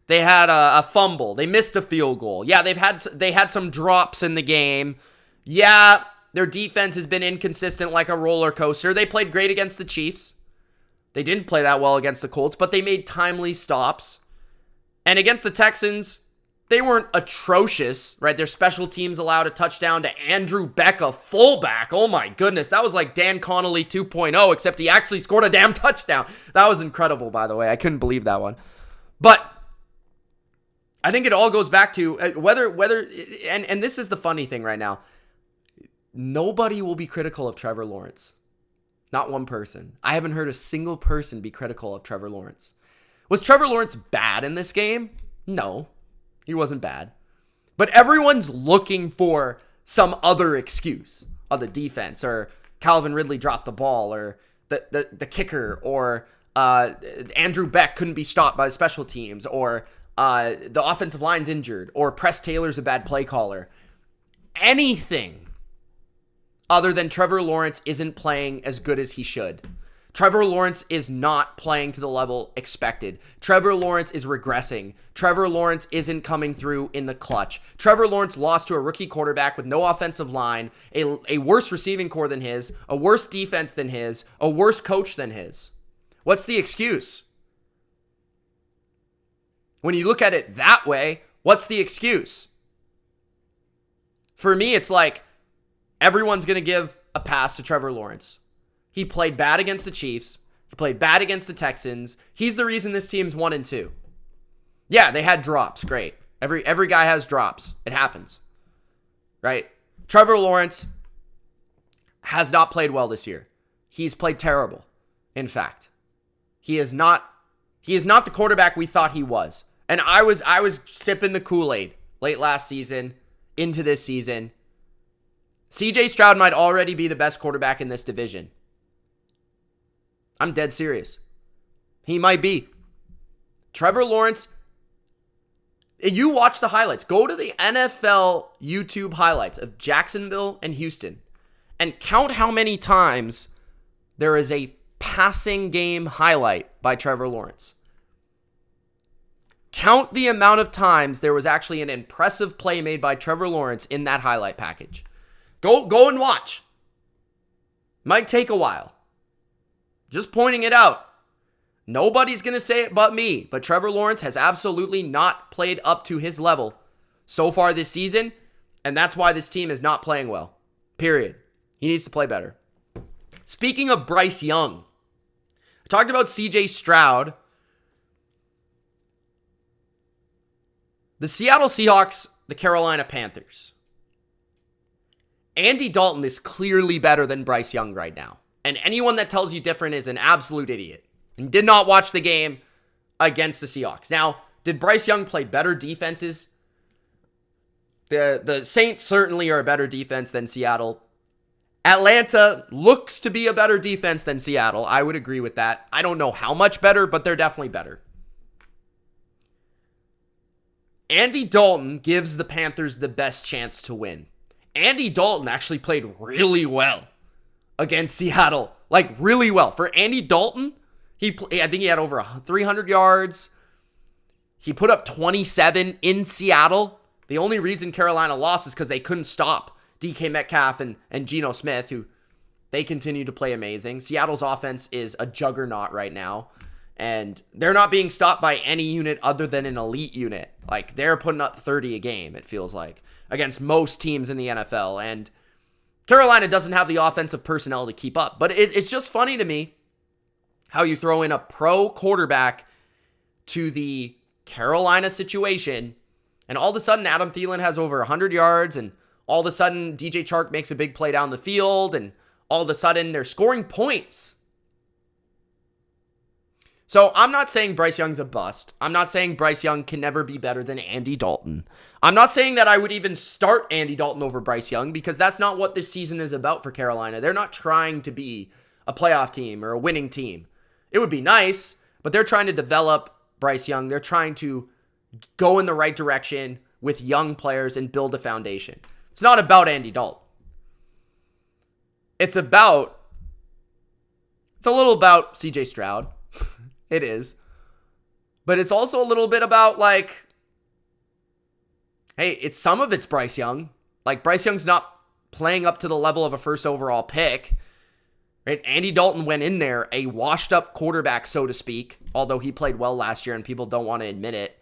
they had a fumble. They missed a field goal. Yeah, they had some drops in the game. Yeah, their defense has been inconsistent like a roller coaster. They played great against the Chiefs. They didn't play that well against the Colts, but they made timely stops. And against the Texans, they weren't atrocious, right? Their special teams allowed a touchdown to Andrew Beck, a fullback. Oh my goodness, that was like Dan Connolly 2.0, except he actually scored a damn touchdown. That was incredible, by the way. I couldn't believe that one. But I think it all goes back to whether and this is the funny thing right now. Nobody will be critical of Trevor Lawrence. Not one person. I haven't heard a single person be critical of Trevor Lawrence. Was Trevor Lawrence bad in this game? No, he wasn't bad. But everyone's looking for some other excuse of the defense, or Calvin Ridley dropped the ball, or the kicker, or Andrew Beck couldn't be stopped by the special teams, or the offensive line's injured, or Press Taylor's a bad play caller. Anything other than Trevor Lawrence isn't playing as good as he should. Trevor Lawrence is not playing to the level expected. Trevor Lawrence is regressing. Trevor Lawrence isn't coming through in the clutch. Trevor Lawrence lost to a rookie quarterback with no offensive line, a worse receiving core than his, a worse defense than his, a worse coach than his. What's the excuse? When you look at it that way, what's the excuse? For me, it's like everyone's going to give a pass to Trevor Lawrence. He played bad against the Chiefs. He played bad against the Texans. He's the reason this team's 1-2. Yeah, they had drops. Great. Every guy has drops. It happens. Right? Trevor Lawrence has not played well this year. He's played terrible. In fact, he is not the quarterback we thought he was. And I was sipping the Kool-Aid late last season into this season. CJ Stroud might already be the best quarterback in this division. I'm dead serious. He might be. Trevor Lawrence, you watch the highlights. Go to the NFL YouTube highlights of Jacksonville and Houston and count how many times there is a passing game highlight by Trevor Lawrence. Count the amount of times there was actually an impressive play made by Trevor Lawrence in that highlight package. Go and watch. Might take a while. Just pointing it out. Nobody's going to say it but me, but Trevor Lawrence has absolutely not played up to his level so far this season, and that's why this team is not playing well. Period. He needs to play better. Speaking of Bryce Young, I talked about CJ Stroud. The Seattle Seahawks, the Carolina Panthers. Andy Dalton is clearly better than Bryce Young right now. And anyone that tells you different is an absolute idiot and did not watch the game against the Seahawks. Now, did Bryce Young play better defenses? The Saints certainly are a better defense than Seattle. Atlanta looks to be a better defense than Seattle. I would agree with that. I don't know how much better, but they're definitely better. Andy Dalton gives the Panthers the best chance to win. Andy Dalton actually played really well against Seattle. Like, really well. For Andy Dalton, I think he had over 300 yards. He put up 27 in Seattle. The only reason Carolina lost is because they couldn't stop DK Metcalf and Geno Smith, who they continue to play amazing. Seattle's offense is a juggernaut right now. And they're not being stopped by any unit other than an elite unit. Like, they're putting up 30 a game, it feels like, against most teams in the NFL. And Carolina doesn't have the offensive personnel to keep up. But it's just funny to me how you throw in a pro quarterback to the Carolina situation, and all of a sudden Adam Thielen has over 100 yards, and all of a sudden DJ Chark makes a big play down the field, and all of a sudden they're scoring points. So I'm not saying Bryce Young's a bust. I'm not saying Bryce Young can never be better than Andy Dalton. I'm not saying that I would even start Andy Dalton over Bryce Young, because that's not what this season is about for Carolina. They're not trying to be a playoff team or a winning team. It would be nice, but they're trying to develop Bryce Young. They're trying to go in the right direction with young players and build a foundation. It's not about Andy Dalton. It's a little about CJ Stroud. It is. But it's also a little bit about, like, hey, some of it's Bryce Young. Like, Bryce Young's not playing up to the level of a first overall pick. Right? Andy Dalton went in there, a washed-up quarterback, so to speak, although he played well last year and people don't want to admit it.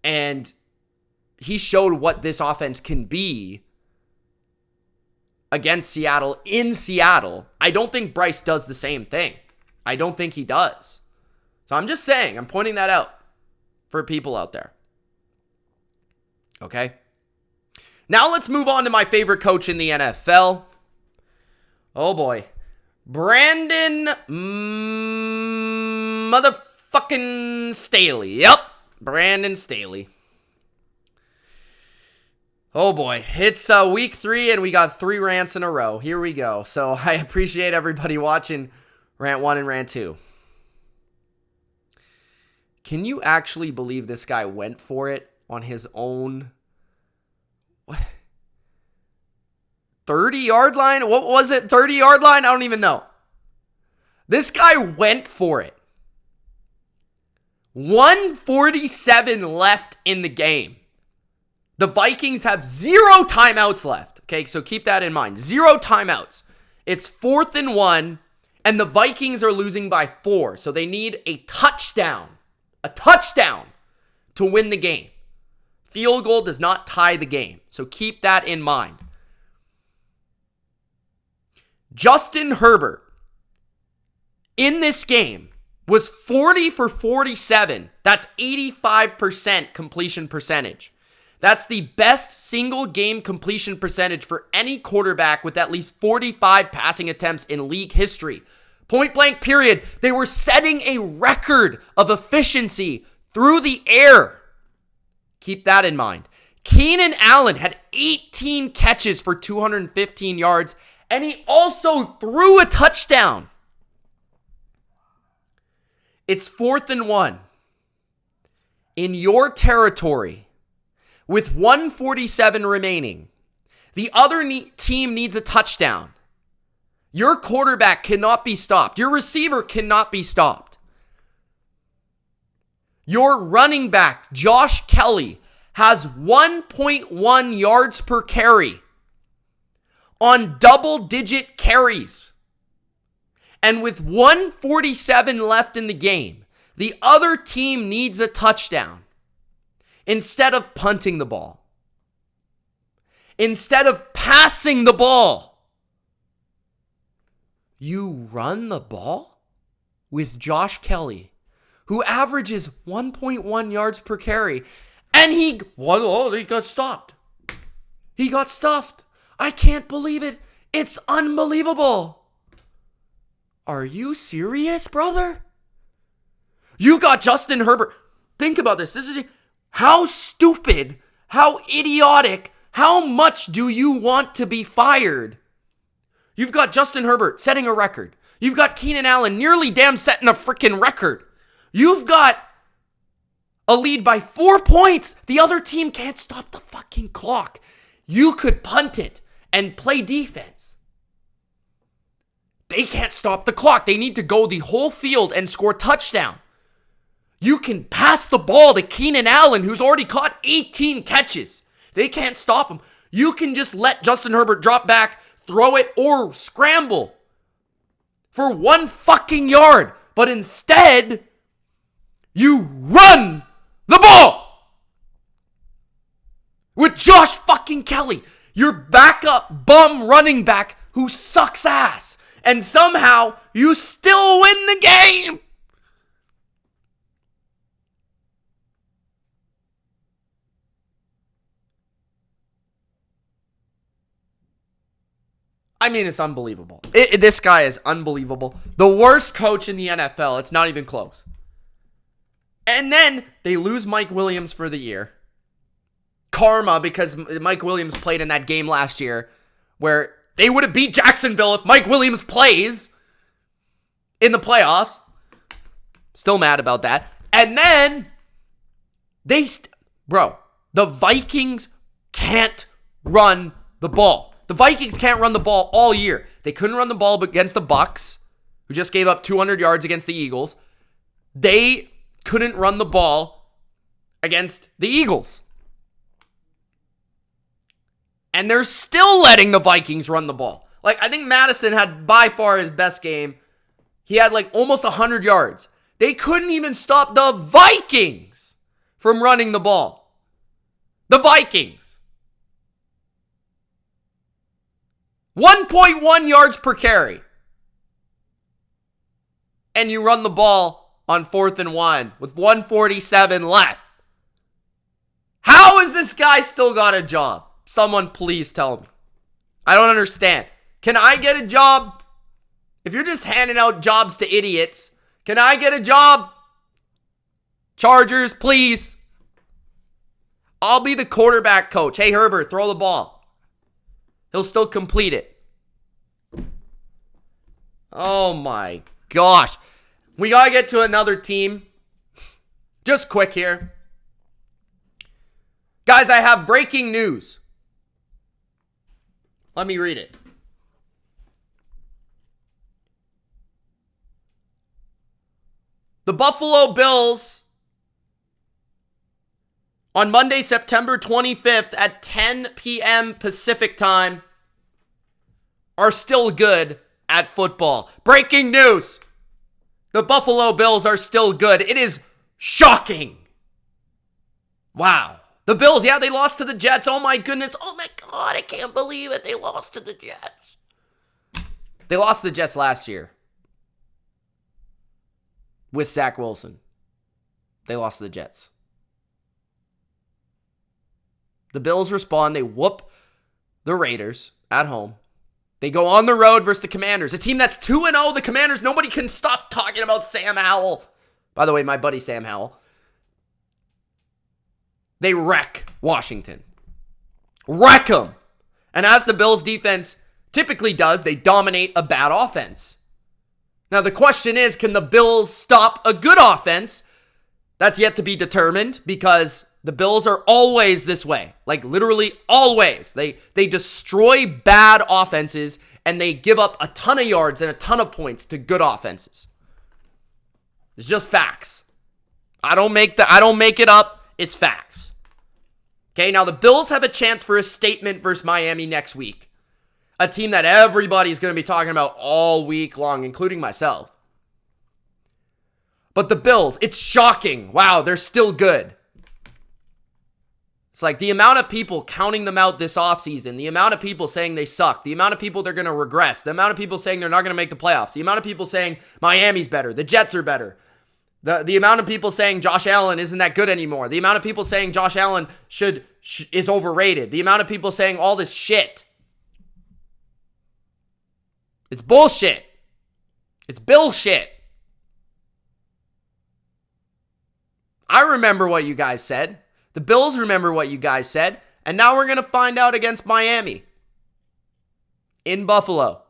And he showed what this offense can be against Seattle in Seattle. I don't think Bryce does the same thing. I don't think he does. So I'm just saying, I'm pointing that out for people out there. Okay? Now let's move on to my favorite coach in the NFL. Oh boy. Brandon motherfucking Staley. Yep. Brandon Staley. Oh boy. It's week 3 and we got 3 rants in a row. Here we go. So I appreciate everybody watching Rant 1 and Rant 2. Can you actually believe this guy went for it on his own 30-yard line? What was it? 30-yard line? I don't even know. This guy went for it. 1:47 left in the game. The Vikings have 0 timeouts left. Okay, so keep that in mind. 0 timeouts. It's 4th and 1. And the Vikings are losing by 4. So they need a touchdown. A touchdown to win the game. Field goal does not tie the game. So keep that in mind. Justin Herbert in this game was 40 for 47. That's 85% completion percentage. That's the best single game completion percentage for any quarterback with at least 45 passing attempts in league history. Point blank period. They were setting a record of efficiency through the air. Keep that in mind. Keenan Allen had 18 catches for 215 yards, and he also threw a touchdown. It's 4th and 1. In your territory, with 1:47 remaining, the other team needs a touchdown. Your quarterback cannot be stopped. Your receiver cannot be stopped. Your running back, Josh Kelly, has 1.1 yards per carry on double-digit carries. And with 1:47 left in the game, the other team needs a touchdown. Instead of punting the ball, instead of passing the ball, you run the ball with Josh Kelly, who averages 1.1 yards per carry. And he got stopped. He got stuffed. I can't believe it. It's unbelievable. Are you serious, brother? You got Justin Herbert. Think about this. How stupid, how idiotic, how much do you want to be fired? You've got Justin Herbert setting a record. You've got Keenan Allen nearly damn setting a freaking record. You've got a lead by 4 points. The other team can't stop the fucking clock. You could punt it and play defense. They can't stop the clock. They need to go the whole field and score a touchdown. You can pass the ball to Keenan Allen, who's already caught 18 catches. They can't stop him. You can just let Justin Herbert drop back, throw it, or scramble for 1 fucking yard. But instead, you run the ball with Josh fucking Kelly, your backup bum running back who sucks ass. And somehow, you still win the game. I mean, it's unbelievable. This guy is unbelievable. The worst coach in the NFL. It's not even close. And then they lose Mike Williams for the year. Karma, because Mike Williams played in that game last year where they would have beat Jacksonville if Mike Williams plays in the playoffs. Still mad about that. And then the Vikings can't run the ball. The Vikings can't run the ball all year. They couldn't run the ball against the Bucs, who just gave up 200 yards against the Eagles. They couldn't run the ball against the Eagles. And they're still letting the Vikings run the ball. Like, I think Madison had by far his best game. He had like almost 100 yards. They couldn't even stop the Vikings from running the ball. The Vikings. 1.1 yards per carry. And you run the ball on 4th and 1 with 1:47 left. How has this guy still got a job? Someone please tell me. I don't understand. Can I get a job? If you're just handing out jobs to idiots, can I get a job? Chargers, please. I'll be the quarterback coach. Hey, Herbert, throw the ball. He'll still complete it. Oh my gosh. We got to get to another team. Just quick here. Guys, I have breaking news. Let me read it. The Buffalo Bills on Monday, September 25th at 10 p.m. Pacific time are still good at football. Breaking news. The Buffalo Bills are still good. It is shocking. Wow. The Bills, yeah, they lost to the Jets. Oh my goodness. Oh my God, I can't believe it. They lost to the Jets. They lost to the Jets last year with Zach Wilson. They lost to the Jets. The Bills respond. They whoop the Raiders at home. They go on the road versus the Commanders, a team that's 2-0. The Commanders, nobody can stop talking about Sam Howell. By the way, my buddy Sam Howell. They wreck Washington. Wreck them. And as the Bills defense typically does, they dominate a bad offense. Now the question is, can the Bills stop a good offense? That's yet to be determined because the Bills are always this way. Like literally always. They destroy bad offenses and they give up a ton of yards and a ton of points to good offenses. It's just facts. I don't make it up. It's facts. Okay, now the Bills have a chance for a statement versus Miami next week. A team that everybody's going to be talking about all week long, including myself. But the Bills, it's shocking. Wow, they're still good. It's like the amount of people counting them out this offseason, the amount of people saying they suck, the amount of people they're going to regress, the amount of people saying they're not going to make the playoffs, the amount of people saying Miami's better, the Jets are better, the amount of people saying Josh Allen isn't that good anymore, the amount of people saying Josh Allen is overrated, the amount of people saying all this shit. It's bullshit. It's bullshit. I remember what you guys said. The Bills remember what you guys said. And now we're going to find out against Miami. In Buffalo.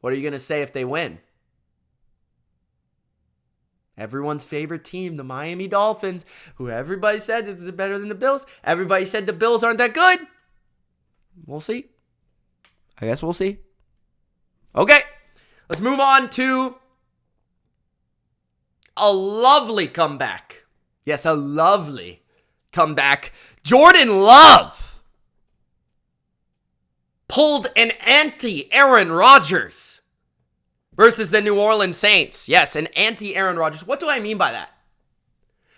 What are you going to say if they win? Everyone's favorite team, the Miami Dolphins, who everybody said is better than the Bills. Everybody said the Bills aren't that good. We'll see. I guess we'll see. Okay, let's move on to a lovely comeback. Yes, a lovely comeback. Jordan Love pulled an anti-Aaron Rodgers versus the New Orleans Saints. Yes, an anti-Aaron Rodgers. What do I mean by that?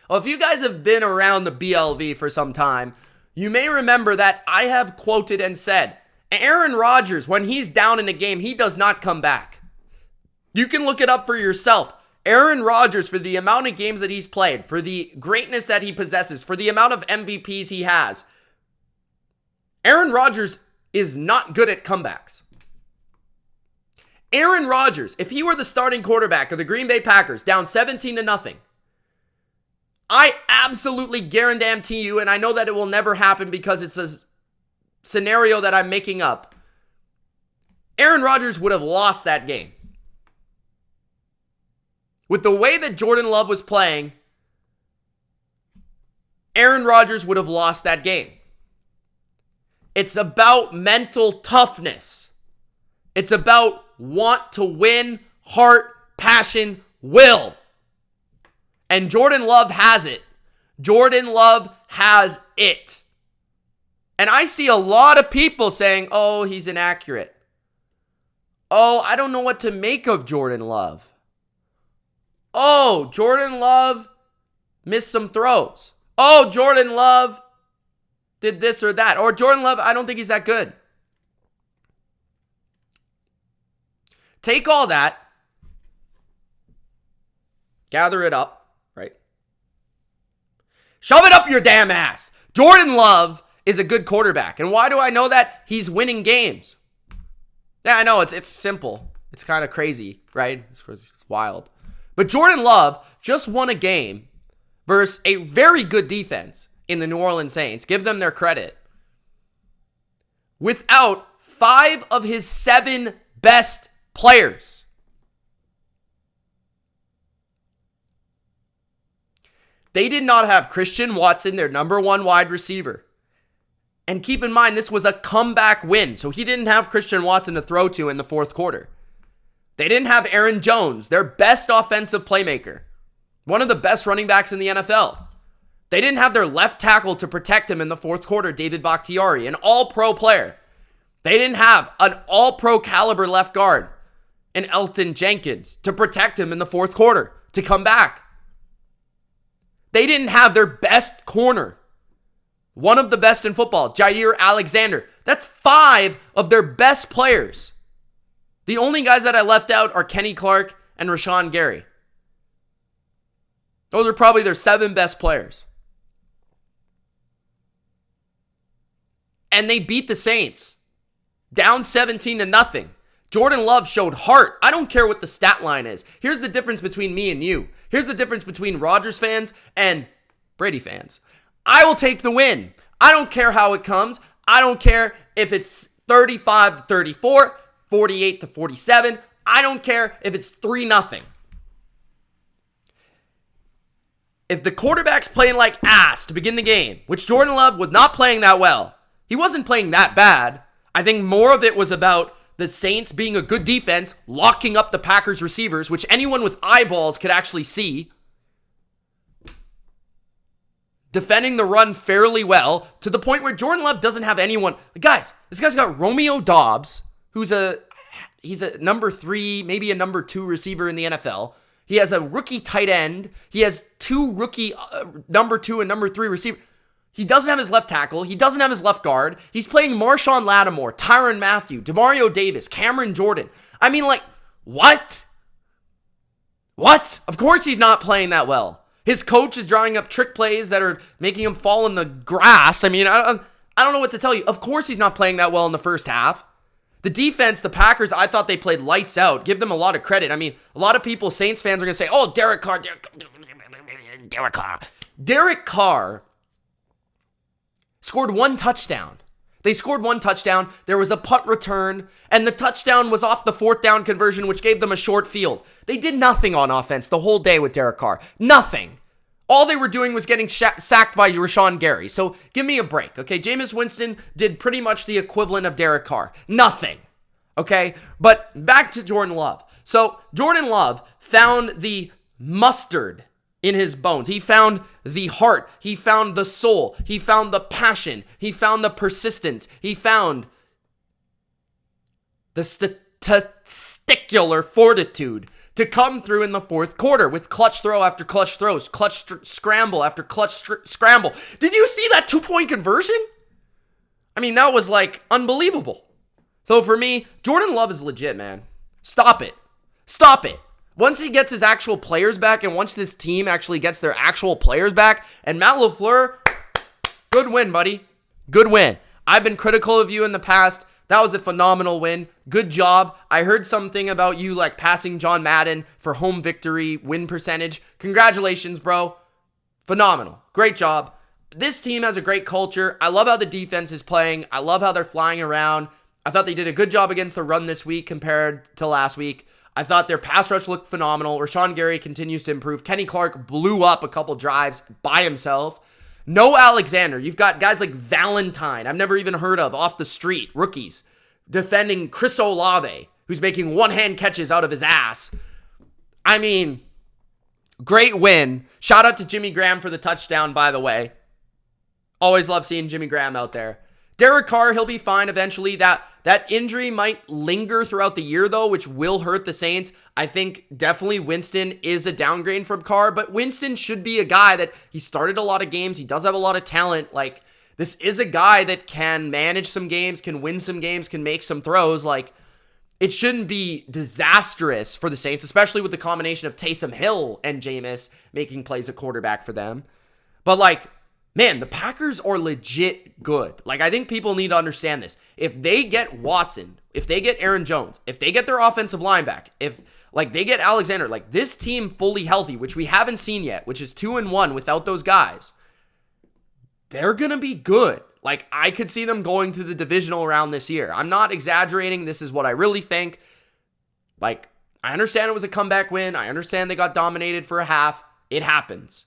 Well, if you guys have been around the BLV for some time, you may remember that I have quoted and said, Aaron Rodgers, when he's down in a game, he does not come back. You can look it up for yourself. Aaron Rodgers, for the amount of games that he's played, for the greatness that he possesses, for the amount of MVPs he has, Aaron Rodgers is not good at comebacks. Aaron Rodgers, if he were the starting quarterback of the Green Bay Packers, down 17-0, I absolutely guarantee you, and I know that it will never happen because it's a scenario that I'm making up, Aaron Rodgers would have lost that game. With the way that Jordan Love was playing, Aaron Rodgers would have lost that game. It's about mental toughness. It's about want to win, heart, passion, will. And Jordan Love has it. Jordan Love has it. And I see a lot of people saying, oh, he's inaccurate. Oh, I don't know what to make of Jordan Love. Oh, Jordan Love missed some throws. Oh, Jordan Love did this or that. Or Jordan Love, I don't think he's that good. Take all that, gather it up, right? Shove it up your damn ass. Jordan Love is a good quarterback. And why do I know that? He's winning games. Yeah, I know, it's simple. It's kind of crazy, right? It's wild. But Jordan Love just won a game versus a very good defense in the New Orleans Saints. Give them their credit. Without 5 of his 7 best players. They did not have Christian Watson, their number 1 wide receiver. And keep in mind, this was a comeback win. So he didn't have Christian Watson to throw to in the fourth quarter. They didn't have Aaron Jones, their best offensive playmaker. One of the best running backs in the NFL. They didn't have their left tackle to protect him in the fourth quarter, David Bakhtiari, an all-pro player. They didn't have an all-pro caliber left guard, an Elton Jenkins, to protect him in the fourth quarter, to come back. They didn't have their best corner, one of the best in football, Jair Alexander. That's 5 of their best players. The only guys that I left out are Kenny Clark and Rashawn Gary. Those are probably their 7 best players. and they beat the Saints. Down 17-0. Jordan Love showed heart. I don't care what the stat line is. Here's the difference between me and you. Here's the difference between Rodgers fans and Brady fans. I will take the win. I don't care how it comes. I don't care if it's 35-34, 48-47. I don't care if it's 3-0. If the quarterback's playing like ass to begin the game, which Jordan Love was not playing that well, he wasn't playing that bad. I think more of it was about the Saints being a good defense, locking up the Packers receivers, which anyone with eyeballs could actually see. Defending the run fairly well to the point where Jordan Love doesn't have anyone. Guys, this guy's got Romeo Doubs, who's he's a number 3, maybe a number 2 receiver in the NFL. He has a rookie tight end. He has 2 rookie number 2 and number 3 receivers. He doesn't have his left tackle. He doesn't have his left guard. He's playing Marshawn Lattimore, Tyrann Mathieu, Demario Davis, Cameron Jordan. I mean, like, what? What? Of course he's not playing that well. His coach is drawing up trick plays that are making him fall in the grass. I mean, I don't know what to tell you. Of course he's not playing that well in the first half. The defense, the Packers, I thought they played lights out. Give them a lot of credit. I mean, a lot of people, Saints fans, are going to say, oh, Derek Carr. Derek Carr scored 1 touchdown. They scored 1 touchdown. There was a punt return, and the touchdown was off the 4th down conversion, which gave them a short field. They did nothing on offense the whole day with Derek Carr. Nothing. All they were doing was getting sacked by Rashawn Gary. So give me a break, okay? Jameis Winston did pretty much the equivalent of Derek Carr. Nothing, okay? But back to Jordan Love. So Jordan Love found the mustard in his bones. He found the heart. He found the soul. He found the passion. He found the persistence. He found the testicular fortitude to come through in the 4th quarter with clutch throw after clutch throws, clutch scramble after clutch scramble. Did you see that 2-point conversion? I mean, that was like unbelievable. So for me, Jordan Love is legit, man. Stop it. Stop it. Once he gets his actual players back, and once this team actually gets their actual players back, and Matt LaFleur, good win, buddy. Good win. I've been critical of you in the past. That was a phenomenal win. Good job. I heard something about you like passing John Madden for home victory win percentage. Congratulations, bro. Phenomenal. Great job. This team has a great culture. I love how the defense is playing. I love how they're flying around. I thought they did a good job against the run this week compared to last week. I thought their pass rush looked phenomenal. Rashawn Gary continues to improve. Kenny Clark blew up a couple drives by himself. No Alexander. You've got guys like Valentine, I've never even heard of, off the street, rookies, defending Chris Olave, who's making one-hand catches out of his ass. I mean, great win. Shout out to Jimmy Graham for the touchdown, by the way. Always love seeing Jimmy Graham out there. Derek Carr, he'll be fine eventually. That injury might linger throughout the year, though, which will hurt the Saints. I think definitely Winston is a downgrade from Carr, but Winston should be a guy that he started a lot of games. He does have a lot of talent. Like, this is a guy that can manage some games, can win some games, can make some throws. Like, it shouldn't be disastrous for the Saints, especially with the combination of Taysom Hill and Jameis making plays at quarterback for them. But, like, man, the Packers are legit good. Like, I think people need to understand this. If they get Watson, if they get Aaron Jones, if they get their offensive line back, if, like, they get Alexander, like, this team fully healthy, which we haven't seen yet, which is 2-1 without those guys, they're going to be good. Like, I could see them going to the divisional round this year. I'm not exaggerating. This is what I really think. Like, I understand it was a comeback win. I understand they got dominated for a half. It happens.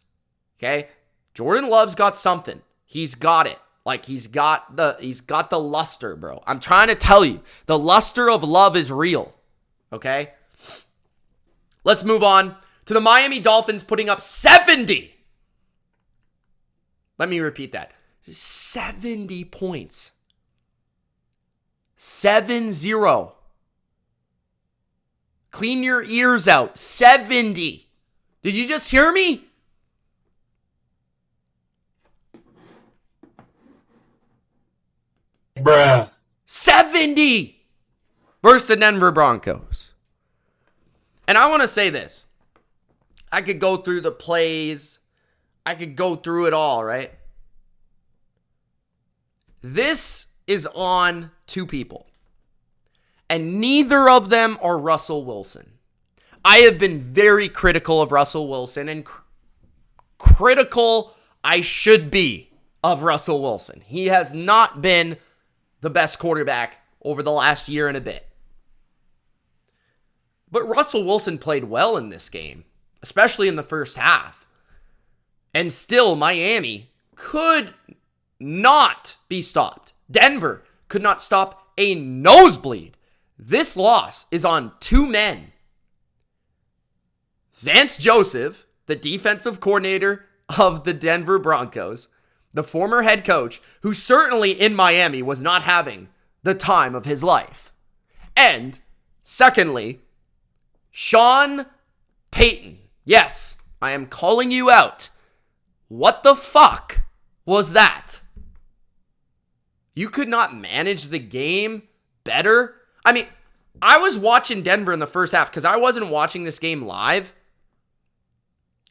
Okay? Jordan Love's got something. He's got it. Like, he's got the luster, bro. I'm trying to tell you, the luster of Love is real. Okay? Let's move on to the Miami Dolphins putting up 70. Let me repeat that. 70 points. 7-0. Clean your ears out. 70. Did you just hear me? Bruh. 70 versus the Denver Broncos. And I want to say this. I could go through the plays. I could go through it all, right? This is on two people, and neither of them are Russell Wilson. I have been very critical of Russell Wilson, and critical I should be of Russell Wilson. He has not been the best quarterback over the last year and a bit. But Russell Wilson played well in this game, especially in the first half. And still, Miami could not be stopped. Denver could not stop a nosebleed. This loss is on two men. Vance Joseph, the defensive coordinator of the Denver Broncos, the former head coach, who certainly in Miami was not having the time of his life. And secondly, Sean Payton. Yes, I am calling you out. What the fuck was that? You could not manage the game better? I mean, I was watching Denver in the first half because I wasn't watching this game live.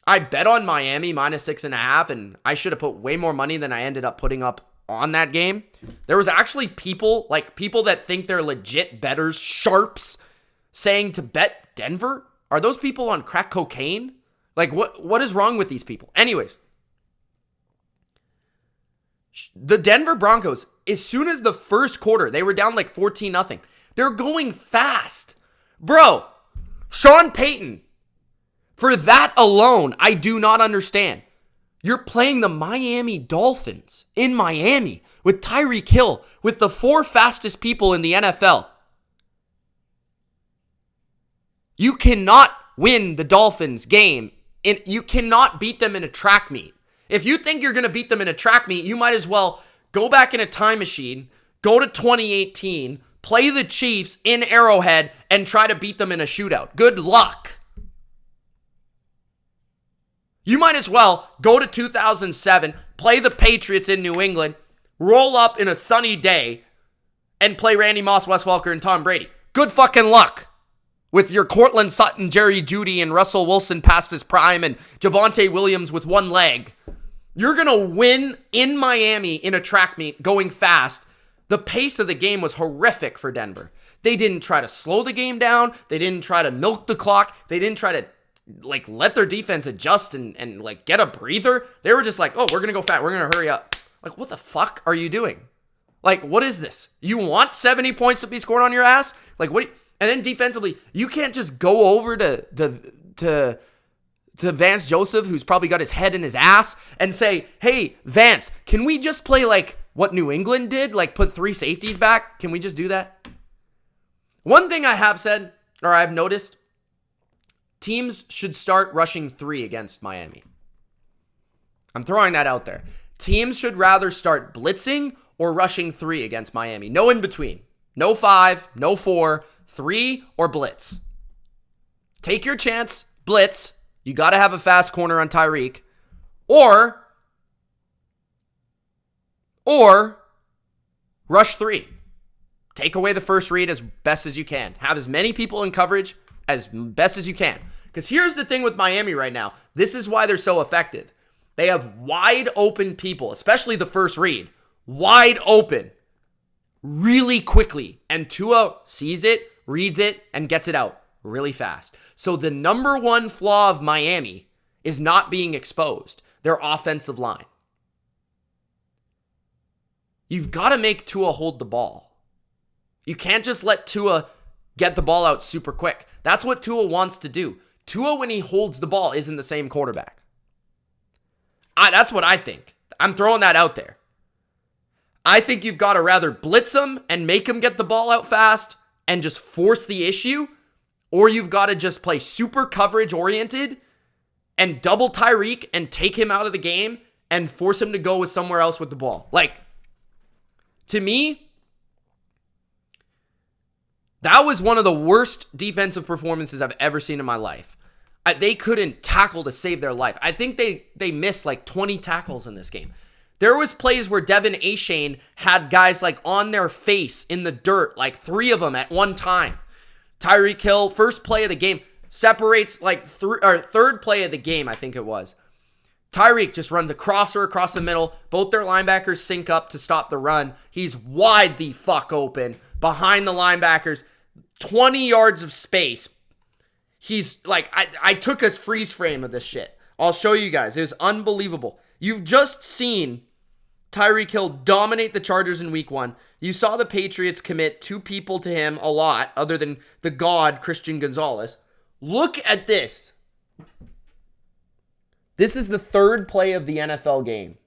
I bet on Miami minus 6.5, and I should have put way more money than I ended up putting up on that game. There was actually people that think they're legit bettors, sharps, saying to bet Denver. Are those people on crack cocaine? Like, what is wrong with these people? Anyways, the Denver Broncos, as soon as the first quarter, they were down like 14-0. They're going fast. Bro, Sean Payton, for that alone, I do not understand. You're playing the Miami Dolphins in Miami with Tyreek Hill, with the 4 fastest people in the NFL. You cannot win the Dolphins game. You cannot beat them in a track meet. If you think you're going to beat them in a track meet, you might as well go back in a time machine, go to 2018, play the Chiefs in Arrowhead, and try to beat them in a shootout. Good luck. You might as well go to 2007, play the Patriots in New England, roll up in a sunny day, and play Randy Moss, Wes Welker, and Tom Brady. Good fucking luck with your Cortland Sutton, Jerry Jeudy, and Russell Wilson past his prime, and Javonte Williams with one leg. You're going to win in Miami in a track meet going fast. The pace of the game was horrific for Denver. They didn't try to slow the game down. They didn't try to milk the clock. They didn't try to let their defense adjust and get a breather. They were just like, oh, we're going to go fast. We're going to hurry up. Like, what the fuck are you doing? Like, what is this? You want 70 points to be scored on your ass? Like, what? And then defensively, you can't just go over to Vance Joseph, who's probably got his head in his ass, and say, hey, Vance, can we just play like what New England did? Like, put 3 safeties back? Can we just do that? One thing I have said, or I've noticed, teams should start rushing 3 against Miami. I'm throwing that out there. Teams should rather start blitzing or rushing 3 against Miami. No in between. No 5, no 4, 3 or blitz. Take your chance, blitz. You got to have a fast corner on Tyreek. Or rush 3. Take away the first read as best as you can. Have as many people in coverage as best as you can. Because here's the thing with Miami right now. This is why they're so effective. They have wide open people, especially the first read. Wide open. Really quickly. And Tua sees it, reads it, and gets it out really fast. So the number one flaw of Miami is not being exposed. Their offensive line. You've got to make Tua hold the ball. You can't just let Tua get the ball out super quick. That's what Tua wants to do. Tua, when he holds the ball, isn't the same quarterback. That's what I think. I'm throwing that out there. I think you've got to rather blitz him and make him get the ball out fast and just force the issue, or you've got to just play super coverage oriented and double Tyreek and take him out of the game and force him to go with somewhere else with the ball. Like, to me, that was one of the worst defensive performances I've ever seen in my life. They couldn't tackle to save their life. I think they missed like 20 tackles in this game. There was plays where Devin Achane had guys like on their face in the dirt, like 3 of them at one time. Tyreek Hill, first play of the game, separates like third play of the game, I think it was. Tyreek just runs a crosser across the middle. Both their linebackers sync up to stop the run. He's wide the fuck open behind the linebackers. 20 yards of space. He's like, I took a freeze frame of this shit. I'll show you guys. It was unbelievable. You've just seen Tyreek Hill dominate the Chargers in week 1. You saw the Patriots commit 2 people to him a lot, other than the god, Christian Gonzalez. Look at this. This is the 3rd play of the NFL game.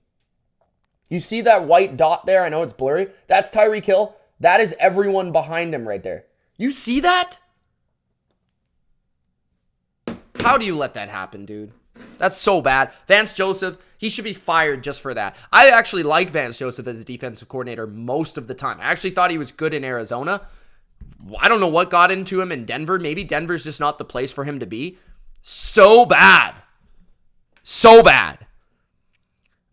You see that white dot there? I know it's blurry. That's Tyreek Hill. That is everyone behind him right there. You see that? How do you let that happen, dude? That's so bad. Vance Joseph, he should be fired just for that. I actually like Vance Joseph as a defensive coordinator most of the time. I actually thought he was good in Arizona. I don't know what got into him in Denver. Maybe Denver's just not the place for him to be. So bad. So bad.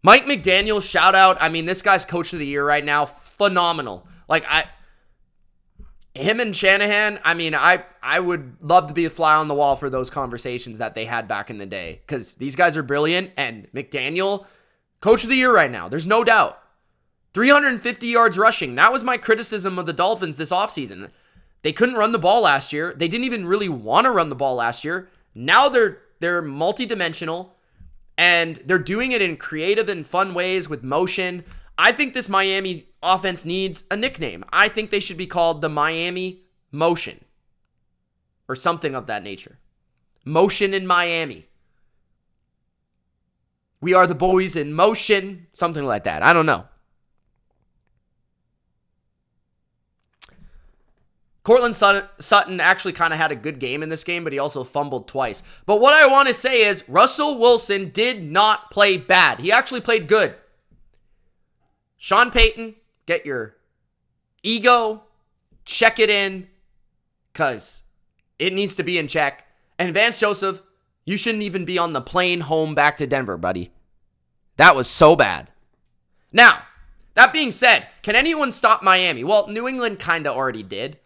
Mike McDaniel, shout out. I mean, this guy's coach of the year right now. Phenomenal. Like, him and Shanahan, I mean, I would love to be a fly on the wall for those conversations that they had back in the day. Because these guys are brilliant. And McDaniel, coach of the year right now. There's no doubt. 350 yards rushing. That was my criticism of the Dolphins this offseason. They couldn't run the ball last year. They didn't even really want to run the ball last year. Now they're multidimensional. And they're doing it in creative and fun ways with motion. I think this Miami offense needs a nickname. I think they should be called the Miami Motion. Or something of that nature. Motion in Miami. We are the boys in motion. Something like that. I don't know. Cortland Sutton actually kind of had a good game in this game, but he also fumbled twice. But what I want to say is Russell Wilson did not play bad. He actually played good. Sean Payton, get your ego, check it in, because it needs to be in check. And Vance Joseph, you shouldn't even be on the plane home back to Denver, buddy. That was so bad. Now, that being said, can anyone stop Miami? Well, New England kind of already did.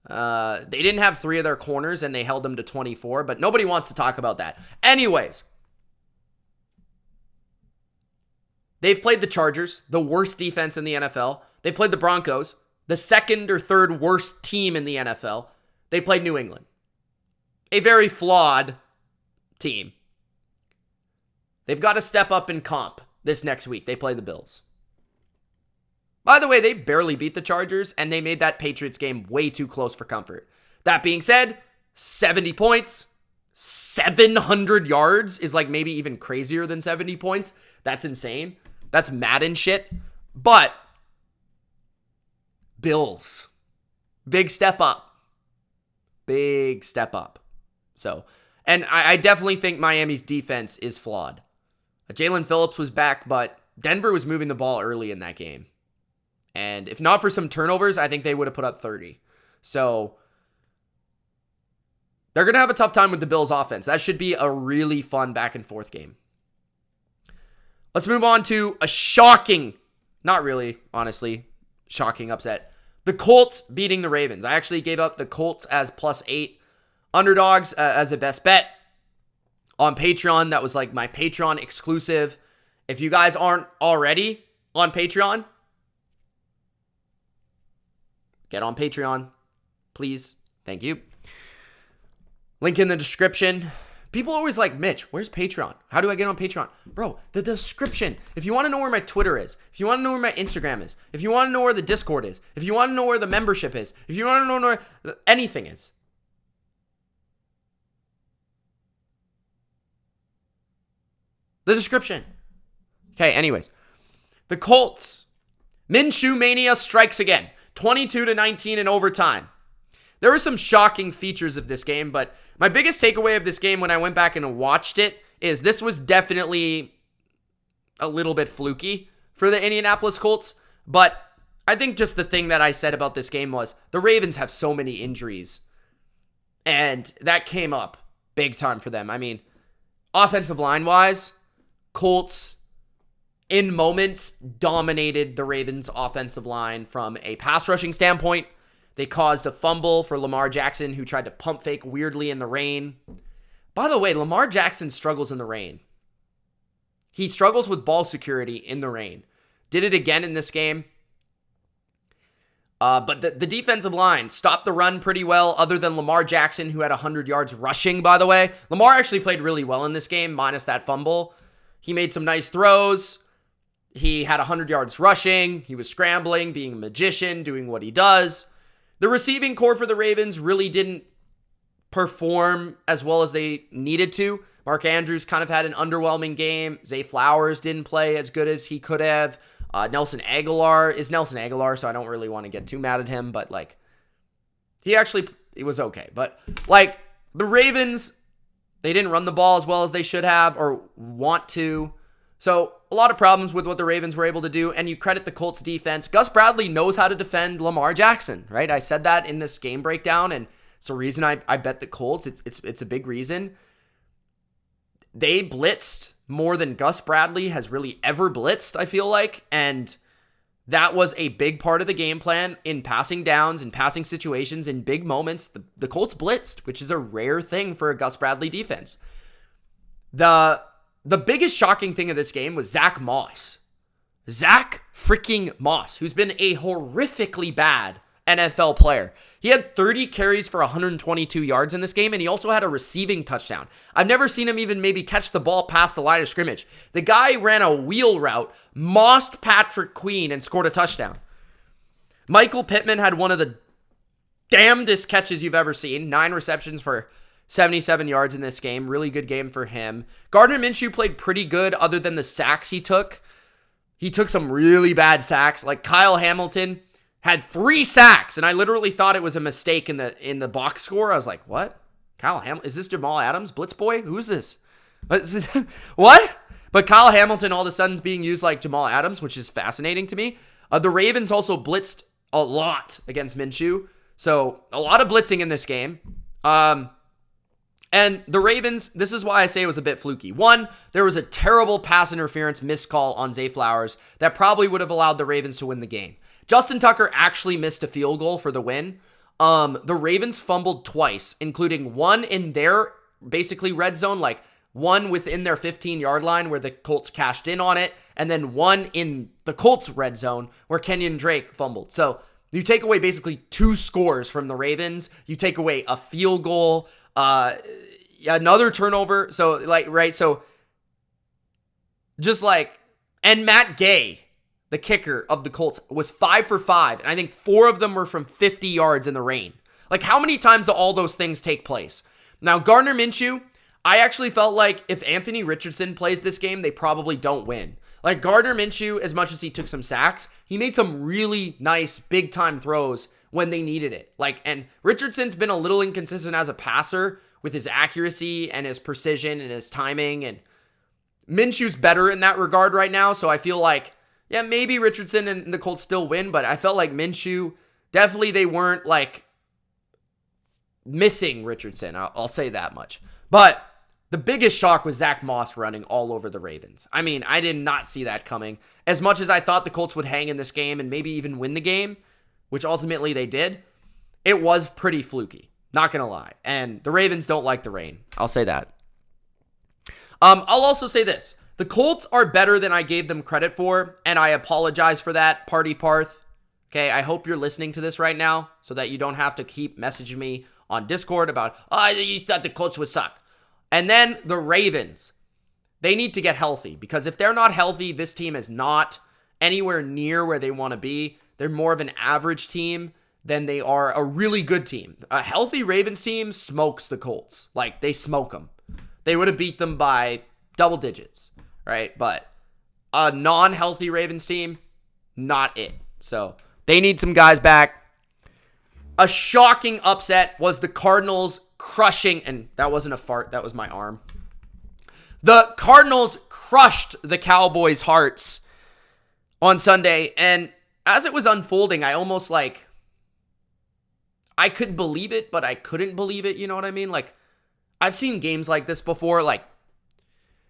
They didn't have 3 of their corners and they held them to 24, but nobody wants to talk about that. Anyways, they've played the Chargers, the worst defense in the NFL. They played the Broncos, the 2nd or 3rd worst team in the NFL. They played New England, a very flawed team. They've got to step up in comp this next week. They play the Bills. By the way, they barely beat the Chargers, and they made that Patriots game way too close for comfort. That being said, 70 points, 700 yards is like maybe even crazier than 70 points. That's insane. That's Madden shit. But Bills, big step up. Big step up. So, and I definitely think Miami's defense is flawed. Jalen Phillips was back, but Denver was moving the ball early in that game. And if not for some turnovers, I think they would have put up 30. So they're going to have a tough time with the Bills offense. That should be a really fun back and forth game. Let's move on to a shocking, not really, honestly, shocking upset. The Colts beating the Ravens. I actually gave up the Colts as +8 underdogs as a best bet on Patreon. That was like my Patreon exclusive. If you guys aren't already on Patreon, get on Patreon, please. Thank you. Link in the description. People always like, Mitch, where's Patreon? How do I get on Patreon? Bro, the description. If you want to know where my Twitter is, if you want to know where my Instagram is, if you want to know where the Discord is, if you want to know where the membership is, if you want to know where anything is, the description. Okay, anyways. The Colts. MINSHEW Mania strikes again. 22-19 in overtime. There were some shocking features of this game, but my biggest takeaway of this game when I went back and watched it is this was definitely a little bit fluky for the Indianapolis Colts. But I think just the thing that I said about this game was the Ravens have so many injuries. And that came up big time for them. I mean, offensive line-wise, Colts in moments dominated the Ravens' offensive line from a pass rushing standpoint. They caused a fumble for Lamar Jackson, who tried to pump fake weirdly in the rain. By the way, Lamar Jackson struggles in the rain. he struggles with ball security in the rain. Did it again in this game. But the defensive line stopped the run pretty well, other than Lamar Jackson, who had 100 yards rushing, by the way. Lamar actually played really well in this game, minus that fumble. He made some nice throws. He had 100 yards rushing. He was scrambling, being a magician, doing what he does. The receiving core for the Ravens really didn't perform as well as they needed to. Mark Andrews kind of had an underwhelming game. Zay Flowers didn't play as good as he could have. Nelson Aguilar is Nelson Aguilar, so I don't really want to get too mad at him, but like, it was okay. But like, the Ravens, they didn't run the ball as well as they should have or want to. So a lot of problems with what the Ravens were able to do, and you credit the Colts defense. Gus Bradley knows how to defend Lamar Jackson, right? I said that in this game breakdown, and it's the reason I bet the Colts. It's a big reason. They blitzed more than Gus Bradley has really ever blitzed, I feel like. And that was a big part of the game plan in passing downs and passing situations in big moments. The Colts blitzed, which is a rare thing for a Gus Bradley defense. The biggest shocking thing of this game was Zach Moss. Zach freaking Moss, who's been a horrifically bad NFL player. He had 30 carries for 122 yards in this game, and he also had a receiving touchdown. I've never seen him even maybe catch the ball past the line of scrimmage. The guy ran a wheel route, mossed Patrick Queen, and scored a touchdown. Michael Pittman had one of the damnedest catches you've ever seen. 9 receptions for 77 yards in this game. Really good game for him. Gardner Minshew played pretty good other than the sacks he took. He took some really bad sacks. Like Kyle Hamilton had 3 sacks, and I literally thought it was a mistake in the box score. I was like, what? Kyle Hamilton? Is this Jamal Adams? Blitz boy? Who's this? What? But Kyle Hamilton all of a sudden is being used like Jamal Adams, which is fascinating to me. The Ravens also blitzed a lot against Minshew. So a lot of blitzing in this game. And the Ravens, this is why I say it was a bit fluky. One, there was a terrible pass interference missed call on Zay Flowers that probably would have allowed the Ravens to win the game. Justin Tucker actually missed a field goal for the win. The Ravens fumbled twice, including one in their basically red zone, like one within their 15-yard line where the Colts cashed in on it, and then one in the Colts red zone where Kenyon Drake fumbled. So you take away basically 2 scores from the Ravens. You take away a field goal, another turnover. So like, right. So just like, and Matt Gay, the kicker of the Colts, was 5 for 5. And I think 4 of them were from 50 yards in the rain. Like, how many times do all those things take place? Now, Gardner Minshew, I actually felt like if Anthony Richardson plays this game, they probably don't win. Like, Gardner Minshew, as much as he took some sacks, he made some really nice big-time throws when they needed it. Like, and Richardson's been a little inconsistent as a passer with his accuracy and his precision and his timing. And Minshew's better in that regard right now, so I feel like, yeah, maybe Richardson and the Colts still win, but I felt like Minshew, definitely they weren't, like, missing Richardson. I'll say that much. But the biggest shock was Zach Moss running all over the Ravens. I mean, I did not see that coming. As much as I thought the Colts would hang in this game and maybe even win the game, which ultimately they did, it was pretty fluky. Not going to lie. And the Ravens don't like the rain. I'll say that. I'll also say this. The Colts are better than I gave them credit for, and I apologize for that, Party Parth. Okay, I hope you're listening to this right now so that you don't have to keep messaging me on Discord about, oh, you thought the Colts would suck. And then the Ravens. They need to get healthy, because if they're not healthy, this team is not anywhere near where they want to be. They're more of an average team than they are a really good team. A healthy Ravens team smokes the Colts. Like, they smoke them. They would have beat them by double digits. Right? But a non-healthy Ravens team, not it. So they need some guys back. A shocking upset was the Cardinals crushing, and that wasn't a fart, that was my arm. The Cardinals crushed the Cowboys' hearts on Sunday, and as it was unfolding, I almost like, I could believe it, but I couldn't believe it, you know what I mean? Like, I've seen games like this before, like,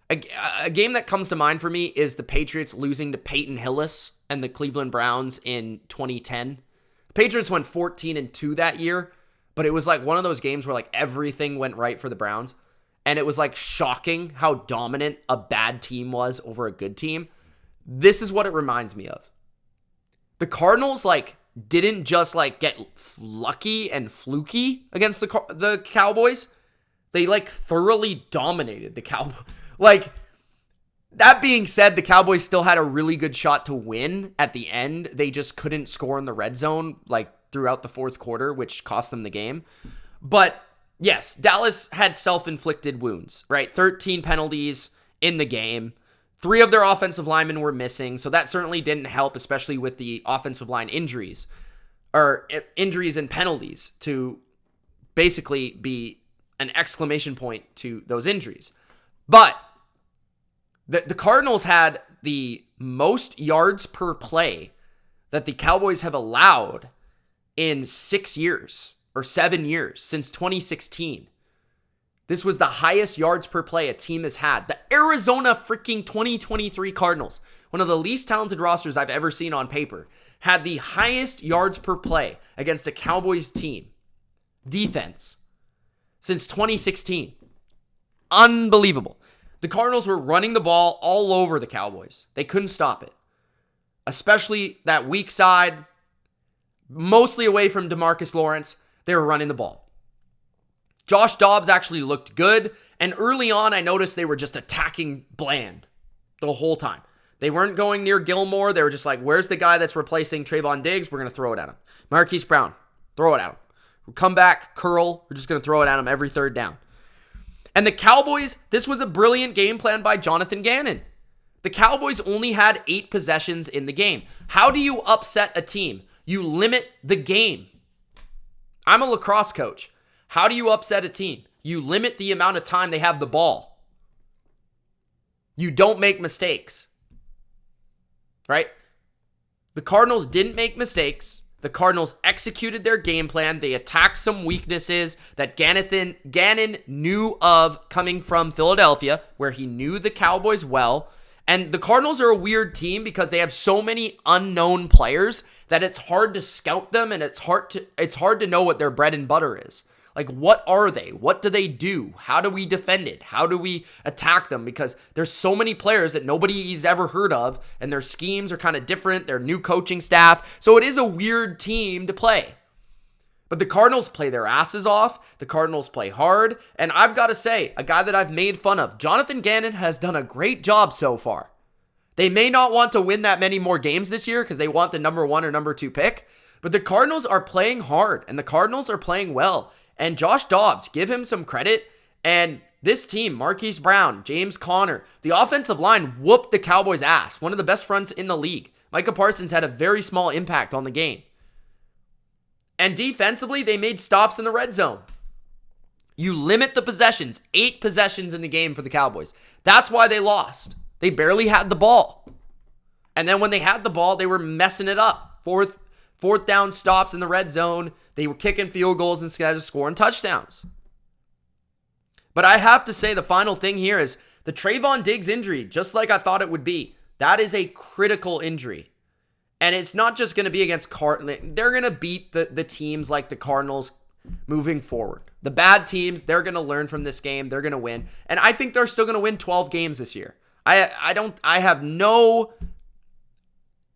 a game that comes to mind for me is the Patriots losing to Peyton Hillis and the Cleveland Browns in 2010. The Patriots went 14-2 that year, but it was like one of those games where like everything went right for the Browns. and it was like shocking how dominant a bad team was over a good team. This is what it reminds me of. The Cardinals like didn't just like get lucky and fluky against the Cowboys. They like thoroughly dominated the Cowboys. Like, that being said, the Cowboys still had a really good shot to win at the end. They just couldn't score in the red zone like throughout the fourth quarter, which cost them the game. But yes, Dallas had self-inflicted wounds, right? 13 penalties in the game. 3 of their offensive linemen were missing, so that certainly didn't help, especially with the offensive line injuries and penalties to basically be an exclamation point to those injuries. But the Cardinals had the most yards per play that the Cowboys have allowed in 6 years or 7 years since 2016. This was the highest yards per play a team has had. The Arizona freaking 2023 Cardinals, one of the least talented rosters I've ever seen on paper, had the highest yards per play against a Cowboys team defense since 2016. Unbelievable. The Cardinals were running the ball all over the Cowboys. They couldn't stop it. Especially that weak side, mostly away from Trevor Lawrence, they were running the ball. Josh Dobbs actually looked good, and early on I noticed they were just attacking Bland the whole time. They weren't going near Gilmore. They were just like, where's the guy that's replacing Trevon Diggs? We're going to throw it at him. Marquise Brown, throw it at him. We'll come back, curl. We're just going to throw it at him every third down. And the Cowboys, this was a brilliant game plan by Jonathan Gannon. The Cowboys only had 8 possessions in the game. How do you upset a team? You limit the game. I'm a lacrosse coach. How do you upset a team? You limit the amount of time they have the ball. You don't make mistakes. Right? The Cardinals didn't make mistakes. The Cardinals executed their game plan. They attacked some weaknesses that Gannon knew of coming from Philadelphia, where he knew the Cowboys well. And the Cardinals are a weird team because they have so many unknown players that it's hard to scout them, and it's hard to know what their bread and butter is. Like, what are they? What do they do? How do we defend it? How do we attack them? Because there's so many players that nobody's ever heard of, and their schemes are kind of different. Their new coaching staff. So it is a weird team to play. But the Cardinals play their asses off. The Cardinals play hard. And I've got to say, a guy that I've made fun of, Jonathan Gannon has done a great job so far. They may not want to win that many more games this year because they want the number 1 or number 2 pick. But the Cardinals are playing hard, and the Cardinals are playing well. And Josh Dobbs, give him some credit. And this team, Marquise Brown, James Conner, the offensive line whooped the Cowboys' ass. One of the best fronts in the league. Micah Parsons had a very small impact on the game. And defensively, they made stops in the red zone. You limit the possessions. 8 possessions in the game for the Cowboys. That's why they lost. They barely had the ball. And then when they had the ball, they were messing it up. Fourth down stops in the red zone. They were kicking field goals instead of scoring touchdowns. But I have to say the final thing here is the Trevon Diggs injury, just like I thought it would be. That is a critical injury. And it's not just going to be against Cardinals. They're going to beat the teams like the Cardinals moving forward. The bad teams, they're going to learn from this game. They're going to win. And I think they're still going to win 12 games this year. I have no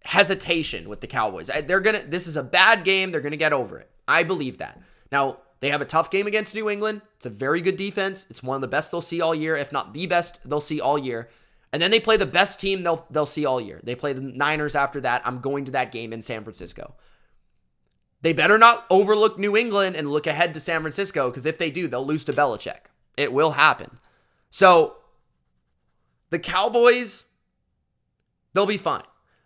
hesitation with the Cowboys. This is a bad game. They're going to get over it. I believe that. Now, they have a tough game against New England. It's a very good defense. It's one of the best they'll see all year, if not the best they'll see all year. And then they play the best team they'll see all year. They play the Niners after that. I'm going to that game in San Francisco. They better not overlook New England and look ahead to San Francisco, because if they do, they'll lose to Belichick. It will happen. So, the Cowboys, they'll be fine.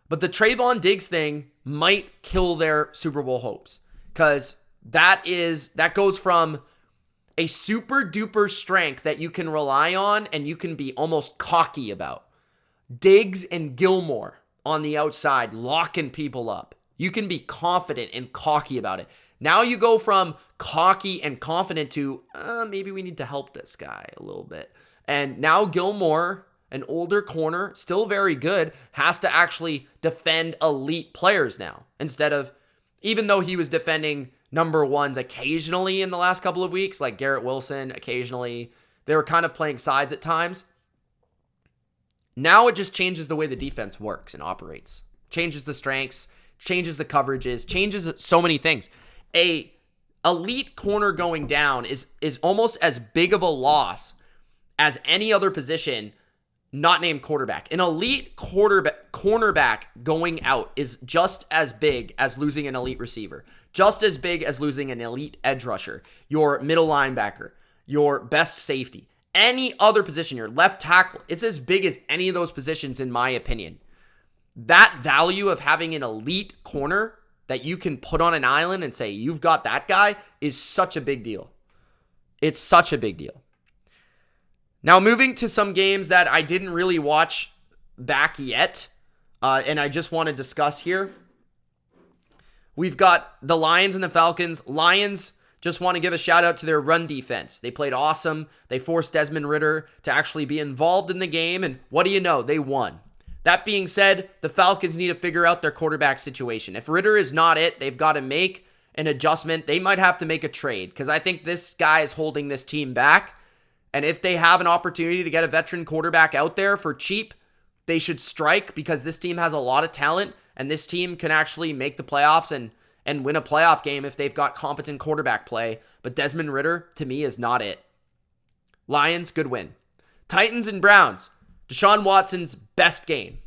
But the Trevon Diggs thing might kill their Super Bowl hopes. Because that goes from a super duper strength that you can rely on and you can be almost cocky about. Diggs and Gilmore on the outside locking people up. You can be confident and cocky about it. Now you go from cocky and confident to maybe we need to help this guy a little bit. And now Gilmore, an older corner, still very good, has to actually defend elite players now. Instead of, even though he was defending number 1s occasionally in the last couple of weeks, like Garrett Wilson occasionally, They were kind of playing sides at times. Now it just changes the way the defense works and operates. Changes the strengths, changes the coverages, changes so many things. A elite corner going down is almost as big of a loss as any other position not named quarterback. An elite cornerback going out is just as big as losing an elite receiver. Just as big as losing an elite edge rusher, your middle linebacker, your best safety. Any other position, your left tackle, it's as big as any of those positions in my opinion. That value of having an elite corner that you can put on an island and say, you've got that guy, is such a big deal. It's such a big deal. Now moving to some games that I didn't really watch back yet, and I just want to discuss here. We've got the Lions and the Falcons. Lions, just want to give a shout out to their run defense. They played awesome. They forced Desmond Ridder to actually be involved in the game, and what do you know? They won. That being said, the Falcons need to figure out their quarterback situation. If Ridder is not it, they've got to make an adjustment. They might have to make a trade because I think this guy is holding this team back. And if they have an opportunity to get a veteran quarterback out there for cheap, they should strike because this team has a lot of talent and this team can actually make the playoffs and win a playoff game if they've got competent quarterback play. But Desmond Ridder, to me, is not it. Lions, good win. Titans and Browns. Deshaun Watson's best game.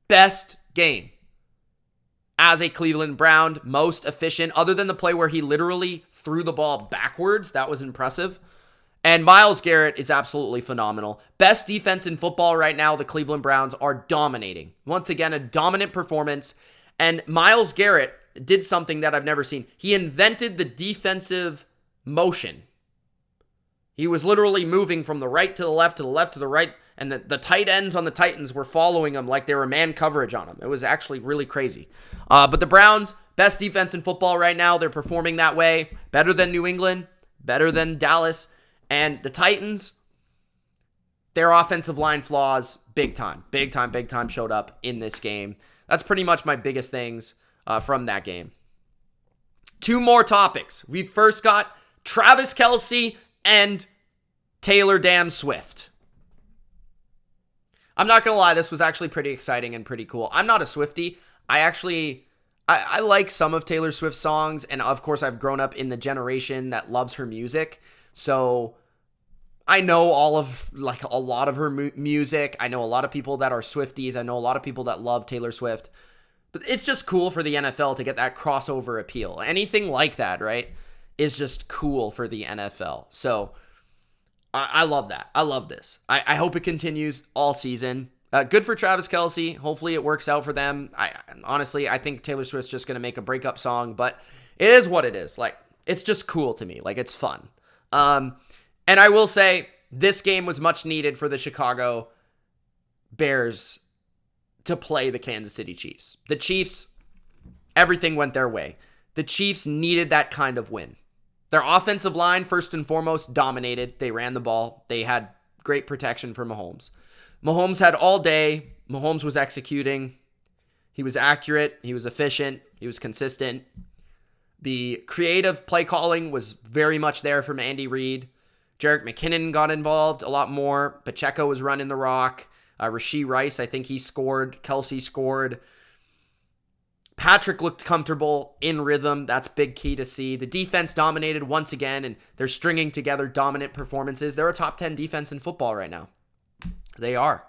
Best game. As a Cleveland Brown, most efficient, other than the play where he literally threw the ball backwards. That was impressive. And Myles Garrett is absolutely phenomenal. Best defense in football right now, the Cleveland Browns are dominating. Once again, a dominant performance. And Myles Garrett did something that I've never seen. He invented the defensive motion. He was literally moving from the right to the left, to the left to the right, and the tight ends on the Titans were following him like they were man coverage on him. It was actually really crazy. But the Browns, best defense in football right now. They're performing that way. Better than New England, better than Dallas. And the Titans, their offensive line flaws, big time showed up in this game. That's pretty much my biggest things from that game. Two more topics. We first got Travis Kelce and Taylor Damn Swift. I'm not going to lie, this was actually pretty exciting and pretty cool. I'm not a Swiftie. I like some of Taylor Swift's songs, and of course I've grown up in the generation that loves her music. So I know a lot of her music. I know a lot of people that are Swifties. I know a lot of people that love Taylor Swift. But it's just cool for the NFL to get that crossover appeal. Anything like that, right, is just cool for the NFL. So I love that. I love this. I hope it continues all season. Good for Travis Kelce. Hopefully it works out for them. Honestly, I think Taylor Swift's just going to make a breakup song, but it is what it is. Like, it's just cool to me. Like, it's fun. And I will say this game was much needed for the Chicago Bears to play the Kansas City Chiefs. The Chiefs, everything went their way. The Chiefs needed that kind of win. Their offensive line, first and foremost, dominated. They ran the ball. They had great protection for Mahomes. Mahomes had all day. Mahomes was executing. He was accurate. He was efficient. He was consistent. The creative play calling was very much there from Andy Reid. Jerick McKinnon got involved a lot more. Pacheco was running the rock. Rashee Rice, I think he scored. Kelce scored. Patrick looked comfortable in rhythm. That's big key to see. The defense dominated once again, and they're stringing together dominant performances. They're a top 10 defense in football right now. They are.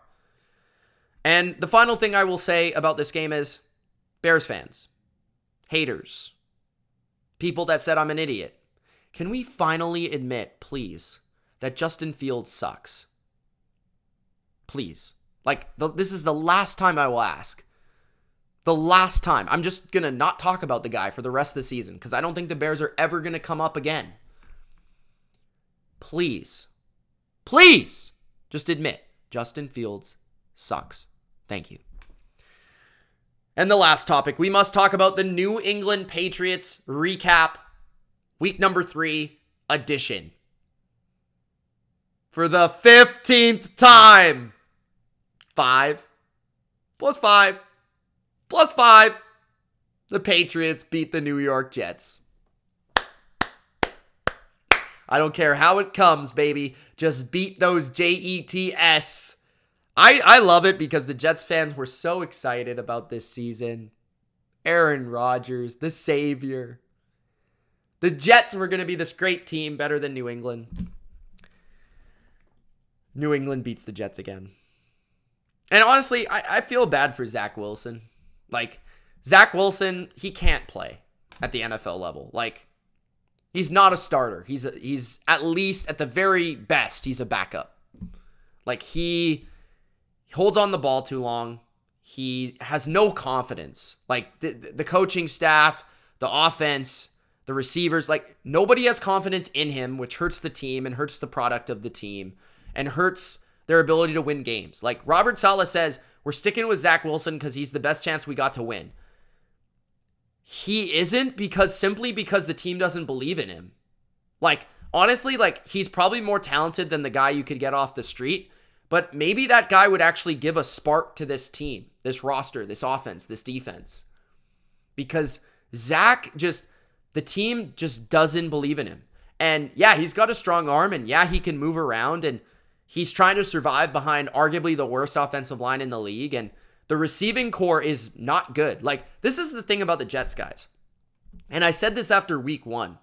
And the final thing I will say about this game is Bears fans, haters, people that said I'm an idiot. Can we finally admit, please, that Justin Fields sucks? Please. This is the last time I will ask. The last time. I'm just going to not talk about the guy for the rest of the season because I don't think the Bears are ever going to come up again. Please. Please. Just admit Justin Fields sucks. Thank you. And the last topic, we must talk about the New England Patriots recap, week number 3 edition. For the 15th time. 5 plus 5 plus 5. The Patriots beat the New York Jets. I don't care how it comes, baby. Just beat those Jets. I love it because the Jets fans were so excited about this season. Aaron Rodgers, the savior. The Jets were going to be this great team, better than New England. New England beats the Jets again. And honestly, I feel bad for Zach Wilson. Like, Zach Wilson, he can't play at the NFL level. Like, he's not a starter. He's at least, at the very best, he's a backup. Like, he holds on the ball too long. He has no confidence. Like, the coaching staff, the offense, the receivers, like, nobody has confidence in him, which hurts the team and hurts the product of the team and hurts their ability to win games. Like, Robert Saleh says, we're sticking with Zach Wilson because he's the best chance we got to win. He isn't simply because the team doesn't believe in him. Like, honestly, like, he's probably more talented than the guy you could get off the street, but maybe that guy would actually give a spark to this team, this roster, this offense, this defense. Because Zach the team just doesn't believe in him. And yeah, he's got a strong arm, and yeah, he can move around, and he's trying to survive behind arguably the worst offensive line in the league, and the receiving core is not good. Like, this is the thing about the Jets, guys. And I said this after week 1.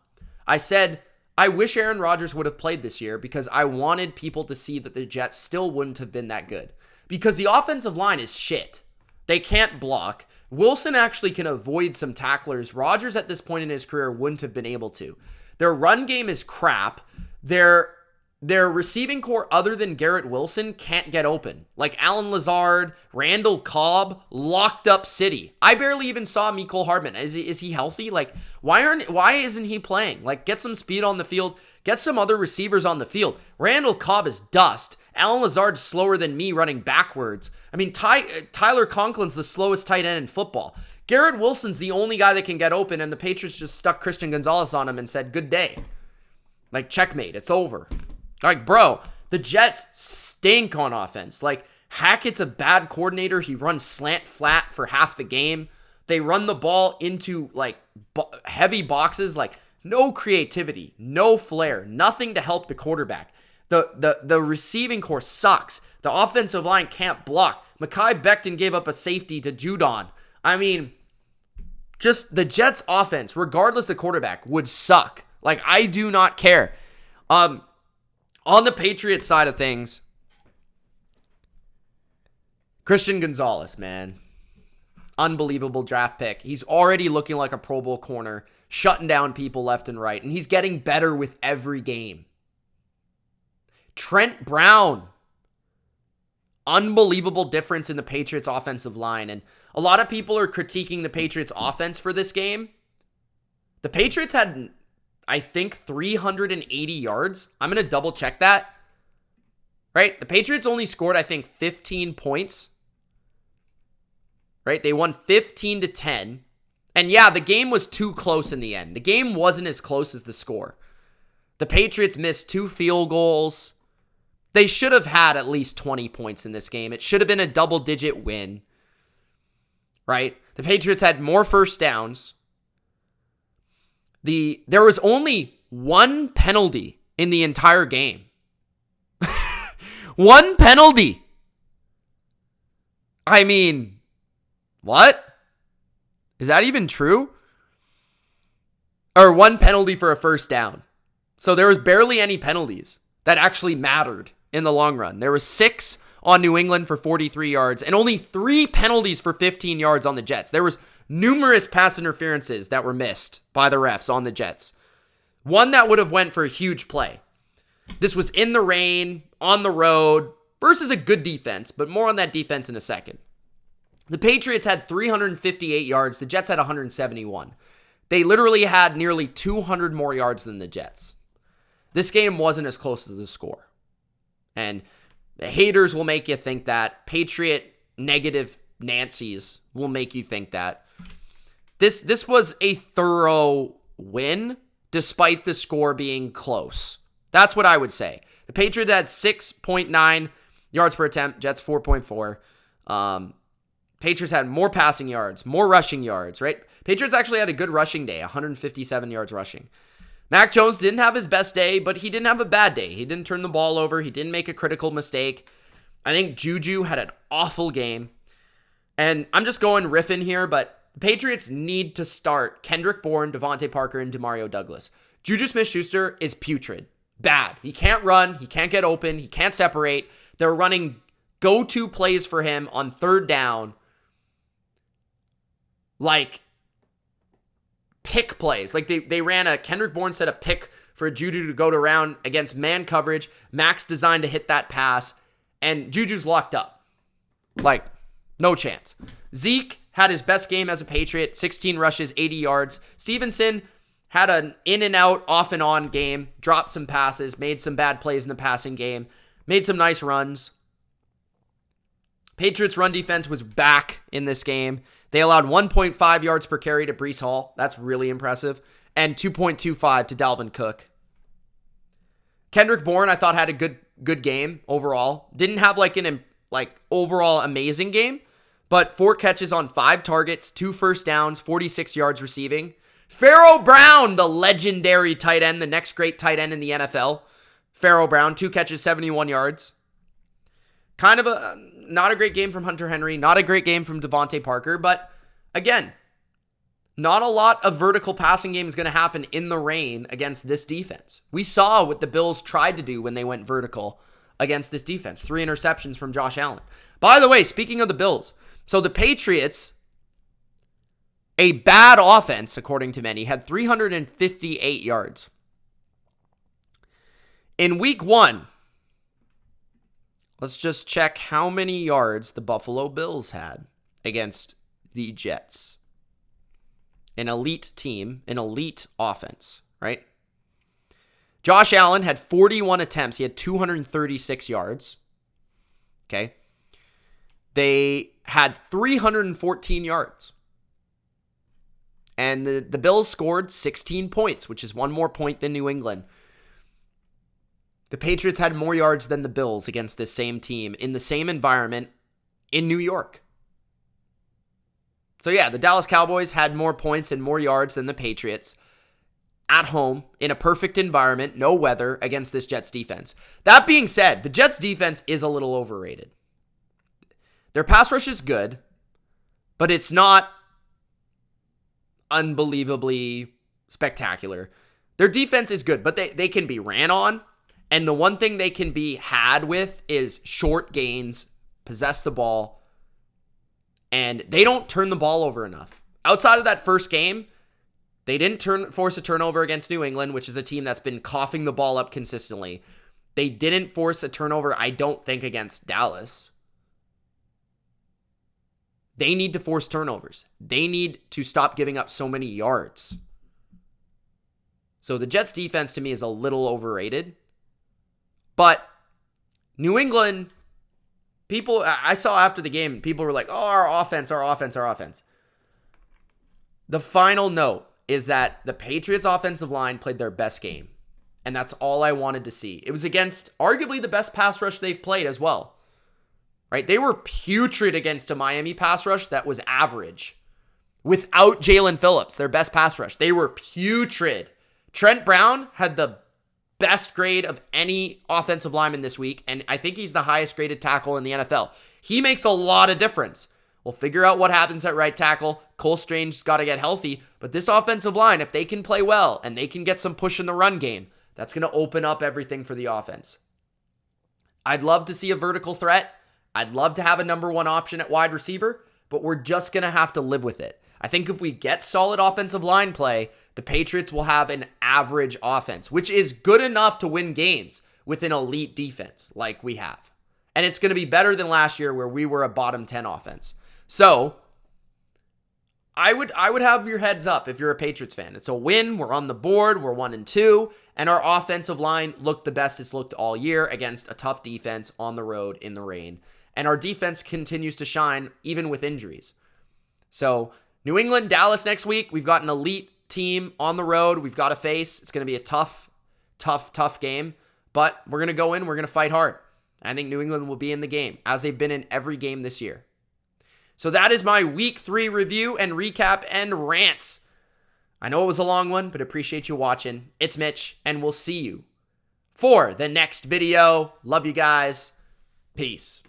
I said, I wish Aaron Rodgers would have played this year because I wanted people to see that the Jets still wouldn't have been that good. Because the offensive line is shit. They can't block. Wilson actually can avoid some tacklers. Rodgers at this point in his career wouldn't have been able to. Their run game is crap. Their receiving core, other than Garrett Wilson, can't get open. Like Alan Lazard, Randall Cobb, locked up city. I barely even saw Mecole Hardman. Is he healthy? Like, why isn't he playing? Like, get some speed on the field. Get some other receivers on the field. Randall Cobb is dust. Alan Lazard's slower than me running backwards. I mean, Tyler Conklin's the slowest tight end in football. Garrett Wilson's the only guy that can get open, and the Patriots just stuck Christian Gonzalez on him and said, good day. Like, checkmate. It's over. Like, bro, the Jets stink on offense. Like, Hackett's a bad coordinator. He runs slant flat for half the game. They run the ball into, like, heavy boxes. Like, no creativity, no flair, nothing to help the quarterback. The receiving core sucks. The offensive line can't block. Mekhi Becton gave up a safety to Judon. I mean, just the Jets offense, regardless of quarterback, would suck. Like, I do not care. On the Patriots side of things, Christian Gonzalez, man. Unbelievable draft pick. He's already looking like a Pro Bowl corner, shutting down people left and right, and he's getting better with every game. Trent Brown. Unbelievable difference in the Patriots offensive line, and a lot of people are critiquing the Patriots offense for this game. The Patriots had, I think, 380 yards. I'm going to double check that. Right? The Patriots only scored, I think, 15 points. Right? They won 15-10. And yeah, the game was too close in the end. The game wasn't as close as the score. The Patriots missed 2 field goals. They should have had at least 20 points in this game. It should have been a double-digit win. Right? The Patriots had more first downs. There was only 1 penalty in the entire game. 1 penalty. I mean, what? Is that even true? Or 1 penalty for a first down. So there was barely any penalties that actually mattered in the long run. There was 6 on New England for 43 yards and only 3 penalties for 15 yards on the Jets. There was numerous pass interferences that were missed by the refs on the Jets. One that would have went for a huge play. This was in the rain, on the road, versus a good defense, but more on that defense in a second. The Patriots had 358 yards. The Jets had 171. They literally had nearly 200 more yards than the Jets. This game wasn't as close as the score. And the haters will make you think that. Patriot negative Nancy's will make you think that. This was a thorough win, despite the score being close. That's what I would say. The Patriots had 6.9 yards per attempt. Jets 4.4. Patriots had more passing yards, more rushing yards, right? Patriots actually had a good rushing day, 157 yards rushing. Mac Jones didn't have his best day, but he didn't have a bad day. He didn't turn the ball over. He didn't make a critical mistake. I think Juju had an awful game. And I'm just going riffing here, but the Patriots need to start Kendrick Bourne, Devontae Parker, and Demario Douglas. Juju Smith-Schuster is putrid. Bad. He can't run. He can't get open. He can't separate. They're running go-to plays for him on third down. Like pick plays. Like they ran a Kendrick Bourne set a pick for Juju to go around against man coverage. Max designed to hit that pass. And Juju's locked up. Like, no chance. Zeke had his best game as a Patriot. 16 rushes, 80 yards. Stevenson had an in and out, off and on game. Dropped some passes. Made some bad plays in the passing game. Made some nice runs. Patriots' run defense was back in this game. They allowed 1.5 yards per carry to Breece Hall. That's really impressive. And 2.25 to Dalvin Cook. Kendrick Bourne, I thought, had a good game overall. Didn't have an overall amazing game, but 4 catches on 5 targets, 2 first downs, 46 yards receiving. Pharaoh Brown, the legendary tight end, the next great tight end in the NFL. Pharaoh Brown, 2 catches, 71 yards. Kind of not a great game from Hunter Henry, not a great game from Devontae Parker, but again, not a lot of vertical passing game is going to happen in the rain against this defense. We saw what the Bills tried to do when they went vertical against this defense. 3 interceptions from Josh Allen. By the way, speaking of the Bills, so the Patriots, a bad offense, according to many, had 358 yards. In week 1, let's just check how many yards the Buffalo Bills had against the Jets. An elite team, an elite offense, right? Josh Allen had 41 attempts. He had 236 yards. Okay. They had 314 yards. And the Bills scored 16 points, which is 1 more point than New England. The Patriots had more yards than the Bills against this same team in the same environment in New York. So yeah, the Dallas Cowboys had more points and more yards than the Patriots at home in a perfect environment, no weather, against this Jets defense. That being said, the Jets defense is a little overrated. Their pass rush is good, but it's not unbelievably spectacular. Their defense is good, but they can be ran on. And the one thing they can be had with is short gains, possess the ball, and they don't turn the ball over enough. Outside of that first game, they didn't force a turnover against New England, which is a team that's been coughing the ball up consistently. They didn't force a turnover, I don't think, against Dallas. They need to force turnovers. They need to stop giving up so many yards. So the Jets defense to me is a little overrated. But New England, people, I saw after the game, people were like, oh, our offense. The final note is that the Patriots offensive line played their best game. And that's all I wanted to see. It was against arguably the best pass rush they've played as well. Right? They were putrid against a Miami pass rush that was average. Without Jalen Phillips, their best pass rush. They were putrid. Trent Brown had the best grade of any offensive lineman this week, and I think he's the highest graded tackle in the NFL. He makes a lot of difference. We'll figure out what happens at right tackle. Cole Strange's got to get healthy, but this offensive line, if they can play well and they can get some push in the run game, that's going to open up everything for the offense. I'd love to see a vertical threat. I'd love to have a number 1 option at wide receiver, but we're just going to have to live with it. I think if we get solid offensive line play, the Patriots will have an average offense, which is good enough to win games with an elite defense like we have. And it's going to be better than last year where we were a bottom 10 offense. So I would have your heads up if you're a Patriots fan. It's a win. We're on the board. We're 1-2. And our offensive line looked the best it's looked all year against a tough defense on the road in the rain. And our defense continues to shine even with injuries. So New England, Dallas next week. We've got an elite team on the road we've got to face. It's going to be a tough game, but we're going to go in, we're going to fight hard. I think New England will be in the game, as they've been in every game this year. So that is my week 3 review and recap and rants. I know it was a long one, but appreciate you watching. It's Mitch, and we'll see you for the next video. Love you guys. Peace.